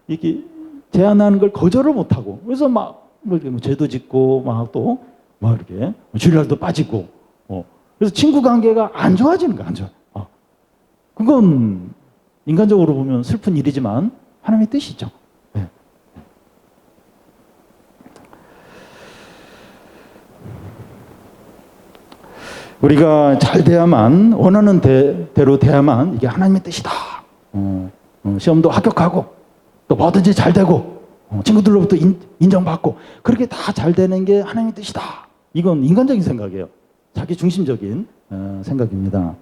S1: 이렇게 제안하는 걸 거절을 못 하고 그래서 막 죄도 짓고 막 이렇게 주일날도 빠지고 그래서 친구 관계가 안 좋아지는 거야. 안 좋아. 그건 인간적으로 보면 슬픈 일이지만 하나님의 뜻이죠. 네. 우리가 잘 돼야만, 원하는 대로 돼야만 이게 하나님의 뜻이다. 시험도 합격하고 또 뭐든지 잘 되고 친구들로부터 인정받고 그렇게 다 잘 되는 게 하나님의 뜻이다. 이건 인간적인 생각이에요. 자기 중심적인 생각입니다.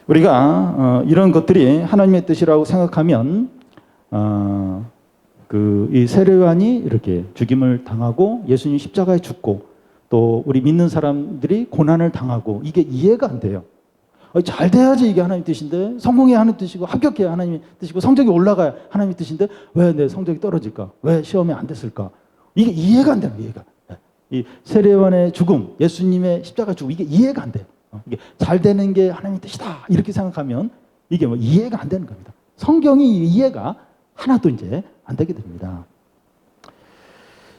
S1: 우리가 이런 것들이 하나님의 뜻이라고 생각하면 이 세례요한이 이렇게 죽임을 당하고 예수님 십자가에 죽고 또 우리 믿는 사람들이 고난을 당하고 이게 이해가 안 돼요. 잘 돼야지 이게 하나님의 뜻인데, 성공해야 하나님의 뜻이고 합격해야 하나님의 뜻이고 성적이 올라가야 하나님의 뜻인데 왜 내 성적이 떨어질까? 왜 시험에 안 됐을까? 이게 이해가 안 돼요. 이해가. 이 세례요한의 죽음, 예수님의 십자가 죽음, 이게 이해가 안 돼요. 이게 잘 되는 게 하나님의 뜻이다 이렇게 생각하면 이게 뭐 이해가 안 되는 겁니다. 성경이 이해가 하나도 이제 안 되게 됩니다.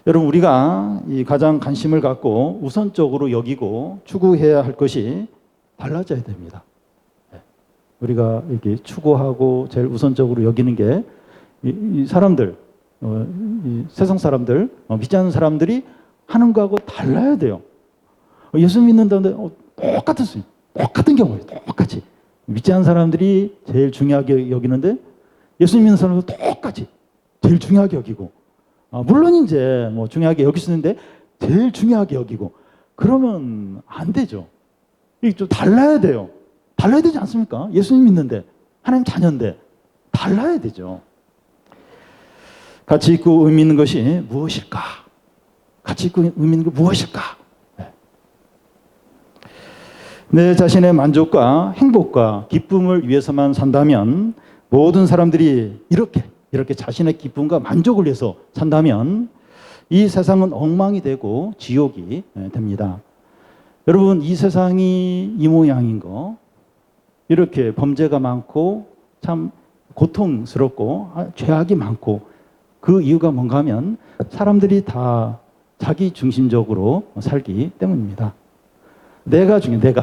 S1: 여러분, 우리가 이 가장 관심을 갖고 우선적으로 여기고 추구해야 할 것이 달라져야 됩니다. 우리가 이렇게 추구하고 제일 우선적으로 여기는 게 이 사람들, 이 세상 사람들, 믿지 않는 사람들이 하는 거하고 달라야 돼요. 예수 믿는다는데 똑같았어요. 똑같은 경우예요. 똑같이. 믿지 않는 사람들이 제일 중요하게 여기는데 예수 믿는 사람도 똑같이 제일 중요하게 여기고, 물론 이제 뭐 중요하게 여길 수 있는데 제일 중요하게 여기고 그러면 안 되죠. 이게 좀 달라야 돼요. 달라야 되지 않습니까? 예수님 믿는데, 하나님 자녀인데 달라야 되죠. 가치 있고 의미 있는 것이 무엇일까? 가치 있고 의미 있는 게 무엇일까? 내 자신의 만족과 행복과 기쁨을 위해서만 산다면, 모든 사람들이 이렇게 자신의 기쁨과 만족을 위해서 산다면 이 세상은 엉망이 되고 지옥이 됩니다. 여러분, 이 세상이 이 모양인 거, 이렇게 범죄가 많고 참 고통스럽고 죄악이 많고, 그 이유가 뭔가 하면 사람들이 다 자기 중심적으로 살기 때문입니다. 내가 중요해.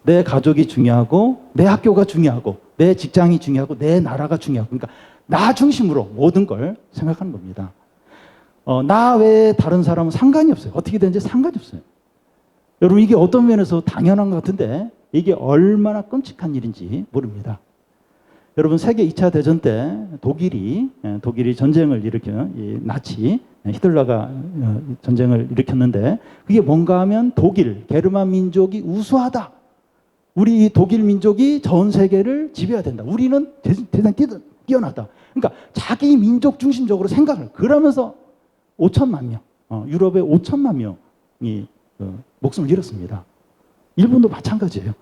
S1: 내 가족이 중요하고, 내 학교가 중요하고, 내 직장이 중요하고, 내 나라가 중요하고, 그러니까 나 중심으로 모든 걸 생각하는 겁니다. 나 외에 다른 사람은 상관이 없어요. 어떻게 되는지 상관이 없어요. 여러분, 이게 어떤 면에서 당연한 것 같은데 이게 얼마나 끔찍한 일인지 모릅니다. 여러분, 세계 2차 대전 때 독일이 전쟁을 일으켜, 나치 히틀러가 전쟁을 일으켰는데, 그게 뭔가 하면 게르만 민족이 우수하다. 우리 독일 민족이 전 세계를 지배해야 된다. 우리는 대단히 뛰어나다. 그러니까 자기 민족 중심적으로 생각을, 그러면서 5천만 명, 유럽의 5천만 명이 목숨을 잃었습니다. 일본도 마찬가지예요.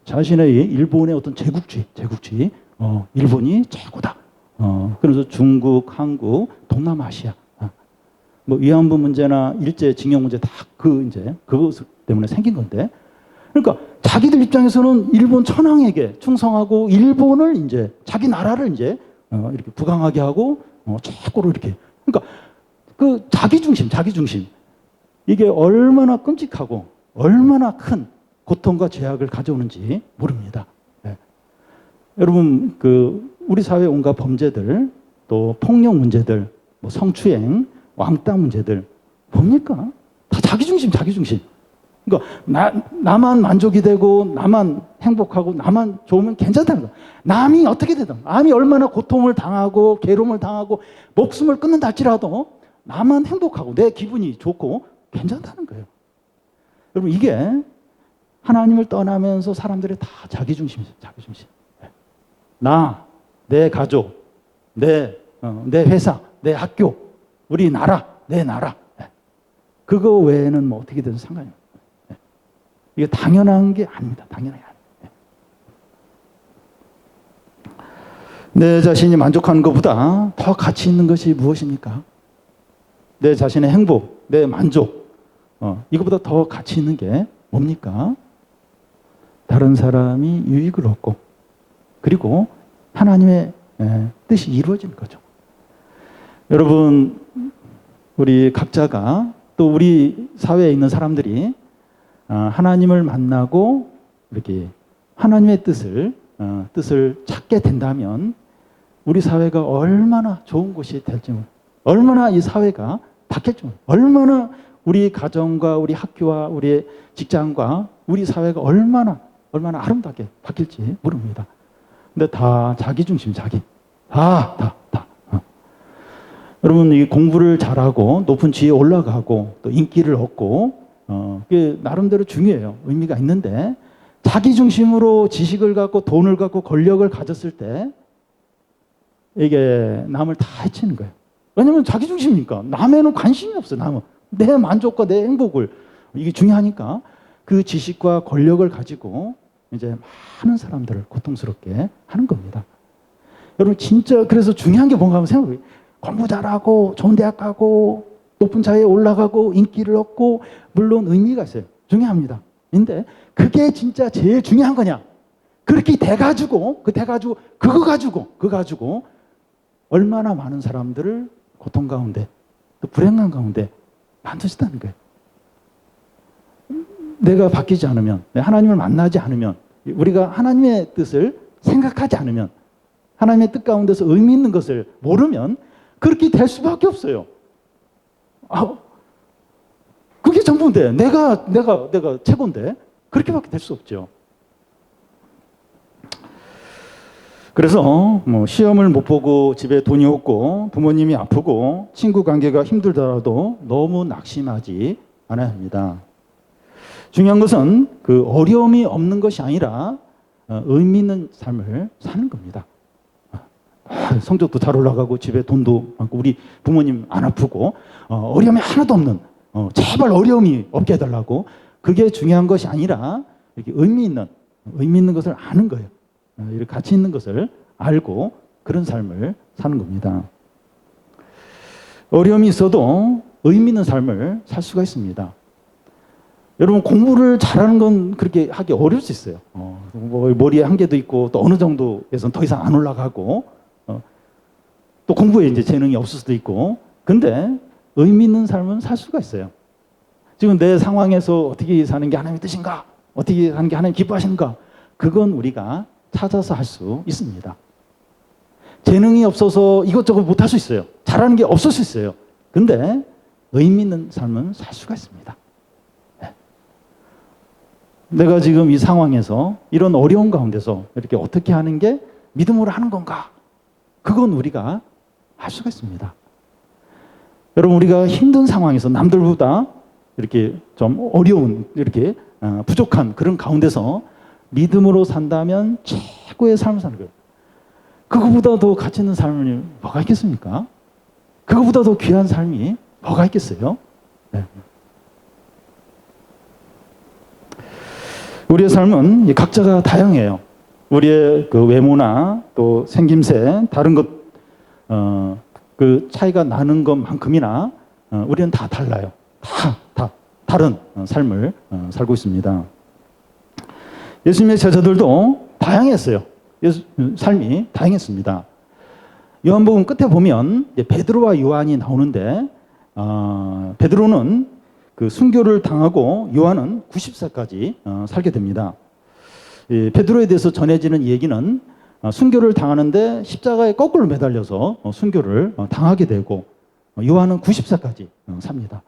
S1: 자신의 일본의 어떤 제국주의, 일본이 최고다. 그래서 중국, 한국, 동남아시아, 뭐 위안부 문제나 일제 징용 문제 다 그것 때문에 생긴 건데, 그러니까 자기들 입장에서는 일본 천황에게 충성하고 일본을 자기 나라를 이렇게 부강하게 하고 최고로 이렇게, 그러니까 그 자기 중심 이게 얼마나 끔찍하고 얼마나 큰 고통과 죄악을 가져오는지 모릅니다. 여러분, 우리 사회 온갖 범죄들, 또 폭력 문제들, 뭐 성추행, 왕따 문제들 뭡니까? 다 자기 중심. 그러니까 나만 만족이 되고 나만 행복하고 나만 좋으면 괜찮다는 거야. 남이 어떻게 되든, 남이 얼마나 고통을 당하고 괴로움을 당하고 목숨을 끊는다 할지라도 나만 행복하고 내 기분이 좋고 괜찮다는 거예요. 여러분, 이게 하나님을 떠나면서 사람들이 다 자기 중심이죠. 내 가족, 내 회사, 내 학교, 우리 나라, 내 나라. 그거 외에는 뭐 어떻게 되든 상관이 없어요. 이게 당연한 게 아닙니다. 당연한 게 아니에요. 내 자신이 만족하는 것보다 더 가치 있는 것이 무엇입니까? 내 자신의 행복, 내 만족, 이것보다 더 가치 있는 게 뭡니까? 다른 사람이 유익을 얻고, 그리고 하나님의 뜻이 이루어지는 거죠. 여러분, 우리 각자가, 또 우리 사회에 있는 사람들이 하나님을 만나고 이렇게 하나님의 뜻을 찾게 된다면 우리 사회가 얼마나 좋은 곳이 될지, 얼마나 이 사회가 바뀔지, 얼마나 우리 가정과 우리 학교와 우리 직장과 우리 사회가 얼마나 아름답게 바뀔지 모릅니다. 근데 다 자기중심, 다. 여러분, 이 공부를 잘하고 높은 지위에 올라가고 또 인기를 얻고 그게 나름대로 중요해요. 의미가 있는데 자기중심으로 지식을 갖고 돈을 갖고 권력을 가졌을 때 이게 남을 다 해치는 거예요. 왜냐하면 자기중심이니까 남에는 관심이 없어요. 남은 내 만족과 내 행복을, 이게 중요하니까 그 지식과 권력을 가지고 이제 많은 사람들을 고통스럽게 하는 겁니다. 여러분, 진짜 그래서 중요한 게 뭔가 하면 생각해요. 공부 잘하고 좋은 대학 가고 높은 자리에 올라가고 인기를 얻고 물론 의미가 있어요. 중요합니다. 근데 그게 진짜 제일 중요한 거냐? 그렇게 돼가지고 그거 가지고 얼마나 많은 사람들을 고통 가운데 또 불행한 가운데 만드시다는 거예요. 내가 바뀌지 않으면, 하나님을 만나지 않으면, 우리가 하나님의 뜻을 생각하지 않으면, 하나님의 뜻 가운데서 의미 있는 것을 모르면 그렇게 될 수밖에 없어요. 그게 전부인데 내가 최고인데 그렇게밖에 될 수 없죠. 그래서 뭐 시험을 못 보고 집에 돈이 없고 부모님이 아프고 친구 관계가 힘들더라도 너무 낙심하지 않아야 합니다. 중요한 것은 그 어려움이 없는 것이 아니라 의미 있는 삶을 사는 겁니다. 성적도 잘 올라가고 집에 돈도 많고 우리 부모님 안 아프고 어려움이 하나도 없는, 제발 어려움이 없게 해달라고, 그게 중요한 것이 아니라 이렇게 의미 있는 것을 아는 거예요. 이렇게 가치 있는 것을 알고 그런 삶을 사는 겁니다. 어려움이 있어도 의미 있는 삶을 살 수가 있습니다. 여러분, 공부를 잘하는 건 그렇게 하기 어려울 수 있어요. 뭐 머리에 한계도 있고 또 어느 정도에서는 더 이상 안 올라가고 또 공부에 이제 재능이 없을 수도 있고, 근데 의미 있는 삶은 살 수가 있어요. 지금 내 상황에서 어떻게 사는 게 하나님의 뜻인가? 어떻게 사는 게 하나님 기뻐하시는가? 그건 우리가 찾아서 할 수 있습니다. 재능이 없어서 이것저것 못할 수 있어요. 잘하는 게 없을 수 있어요. 근데 의미 있는 삶은 살 수가 있습니다. 내가 지금 이 상황에서 이런 어려운 가운데서 이렇게 어떻게 하는 게 믿음으로 하는 건가? 그건 우리가 할 수가 있습니다. 여러분, 우리가 힘든 상황에서 남들보다 이렇게 좀 어려운, 이렇게 부족한 그런 가운데서 믿음으로 산다면 최고의 삶을 사는 거예요. 그거보다 더 가치 있는 삶이 뭐가 있겠습니까? 그거보다 더 귀한 삶이 뭐가 있겠어요? 네. 우리의 삶은 각자가 다양해요. 우리의 그 외모나 또 생김새, 다른 것, 그 차이가 나는 것만큼이나 우리는 다 달라요. 다 다른 삶을 살고 있습니다. 예수님의 제자들도 다양했어요. 삶이 다양했습니다. 요한복음 끝에 보면 베드로와 요한이 나오는데, 베드로는 그 순교를 당하고 요한은 90세까지 살게 됩니다. 베드로에 대해서 전해지는 얘기는 순교를 당하는데 십자가에 거꾸로 매달려서 순교를 당하게 되고, 요한은 90세까지 삽니다.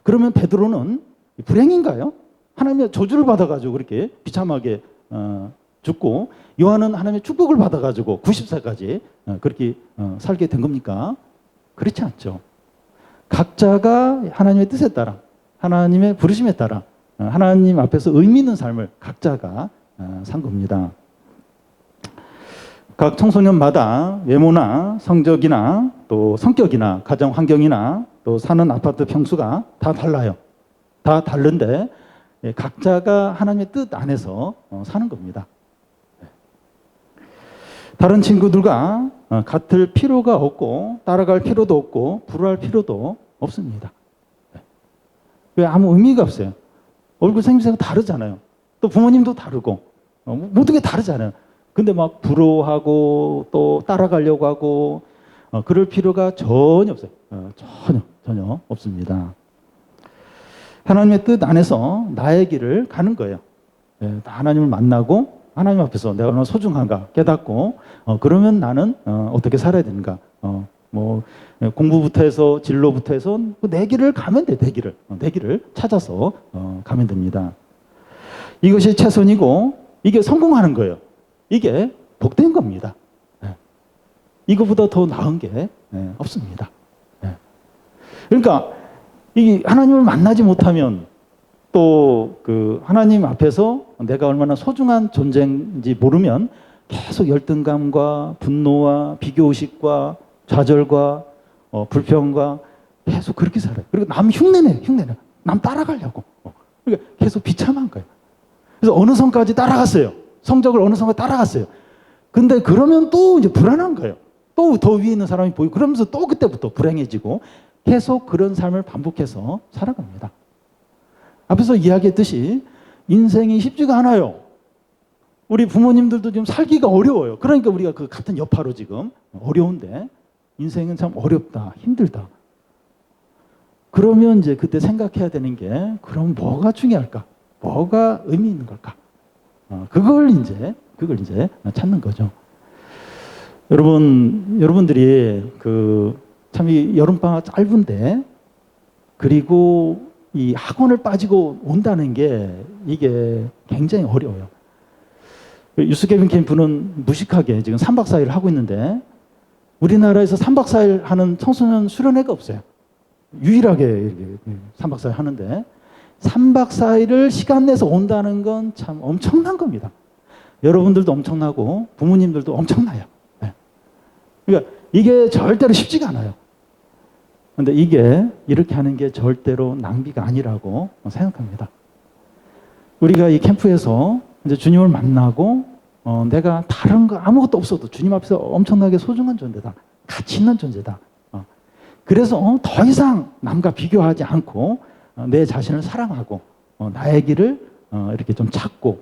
S1: 그러면 베드로는 불행인가요? 하나님의 저주를 받아가지고 그렇게 비참하게 죽고, 요한은 하나님의 축복을 받아가지고 90세까지 그렇게 살게 된 겁니까? 그렇지 않죠. 각자가 하나님의 뜻에 따라, 하나님의 부르심에 따라 하나님 앞에서 의미 있는 삶을 각자가 산 겁니다. 각 청소년마다 외모나 성적이나 또 성격이나 가정 환경이나 또 사는 아파트 평수가 다 달라요. 다 다른데 각자가 하나님의 뜻 안에서 사는 겁니다. 다른 친구들과 같을 필요가 없고 따라갈 필요도 없고 부러워할 필요도 없습니다. 왜? 아무 의미가 없어요. 얼굴 생김새가 다르잖아요. 또 부모님도 다르고 모든 게 다르잖아요. 근데 막 부러워하고 또 따라가려고 하고 그럴 필요가 전혀 없어요. 전혀 없습니다. 하나님의 뜻 안에서 나의 길을 가는 거예요. 하나님을 만나고 하나님 앞에서 내가 얼마나 소중한가 깨닫고 그러면 나는 어떻게 살아야 되는가 뭐 공부부터 해서 진로부터 해서 내 길을 가면 돼. 내 길을 찾아서 가면 됩니다. 이것이 최선이고 이게 성공하는 거예요. 이게 복된 겁니다. 이거보다 더 나은 게 없습니다. 그러니까 이 하나님을 만나지 못하면 또 그 하나님 앞에서 내가 얼마나 소중한 존재인지 모르면 계속 열등감과 분노와 비교의식과 좌절과 불평과 계속 그렇게 살아요. 그리고 남 흉내내. 남 따라가려고. 그러니까 계속 비참한 거예요. 그래서 어느 선까지 따라갔어요. 성적을 어느 선까지 따라갔어요. 근데 그러면 또 이제 불안한 거예요. 또 더 위에 있는 사람이 보이고 그러면서 또 그때부터 불행해지고 계속 그런 삶을 반복해서 살아갑니다. 앞에서 이야기했듯이 인생이 쉽지가 않아요. 우리 부모님들도 지금 살기가 어려워요. 그러니까 우리가 그 같은 여파로 지금 어려운데 인생은 참 어렵다, 힘들다. 그러면 이제 그때 생각해야 되는 게 그럼 뭐가 중요할까? 뭐가 의미 있는 걸까? 그걸 이제 찾는 거죠. 여러분들이 참 이 여름방학 짧은데 그리고 이 학원을 빠지고 온다는 게 이게 굉장히 어려워요. 유스케빈 캠프는 무식하게 지금 3박 4일 하고 있는데 우리나라에서 3박 4일 하는 청소년 수련회가 없어요. 유일하게 이렇게 3박 4일 하는데 3박 4일을 시간 내서 온다는 건 참 엄청난 겁니다. 여러분들도 엄청나고 부모님들도 엄청나요. 그러니까 이게 절대로 쉽지가 않아요. 그런데 이게 이렇게 하는 게 절대로 낭비가 아니라고 생각합니다. 우리가 이 캠프에서 이제 주님을 만나고 내가 다른 거 아무것도 없어도 주님 앞에서 엄청나게 소중한 존재다. 가치 있는 존재다. 그래서 더 이상 남과 비교하지 않고 내 자신을 사랑하고 나의 길을 이렇게 좀 찾고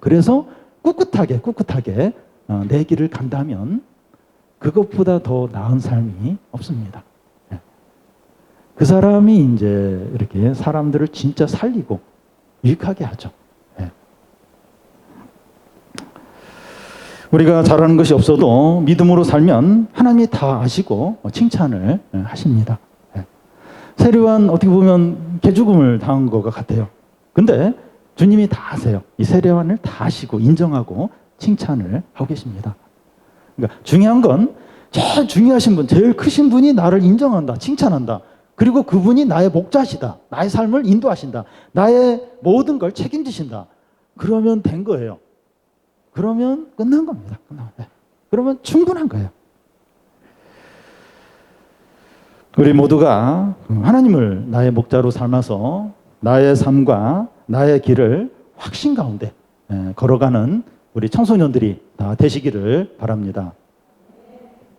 S1: 그래서 꿋꿋하게 내 길을 간다면 그것보다 더 나은 삶이 없습니다. 그 사람이 이제 이렇게 사람들을 진짜 살리고 유익하게 하죠. 우리가 잘하는 것이 없어도 믿음으로 살면 하나님이 다 아시고 칭찬을 하십니다. 세례요한 어떻게 보면 개죽음을 당한 것 같아요. 근데 주님이 다 아세요. 이 세례요한을 다 아시고 인정하고 칭찬을 하고 계십니다. 그러니까 중요한 건 제일 중요하신 분, 제일 크신 분이 나를 인정한다, 칭찬한다. 그리고 그분이 나의 목자시다. 나의 삶을 인도하신다. 나의 모든 걸 책임지신다. 그러면 된 거예요. 그러면 끝난 겁니다. 그러면 충분한 거예요. 우리 모두가 하나님을 나의 목자로 삼아서 나의 삶과 나의 길을 확신 가운데 걸어가는 우리 청소년들이 다 되시기를 바랍니다.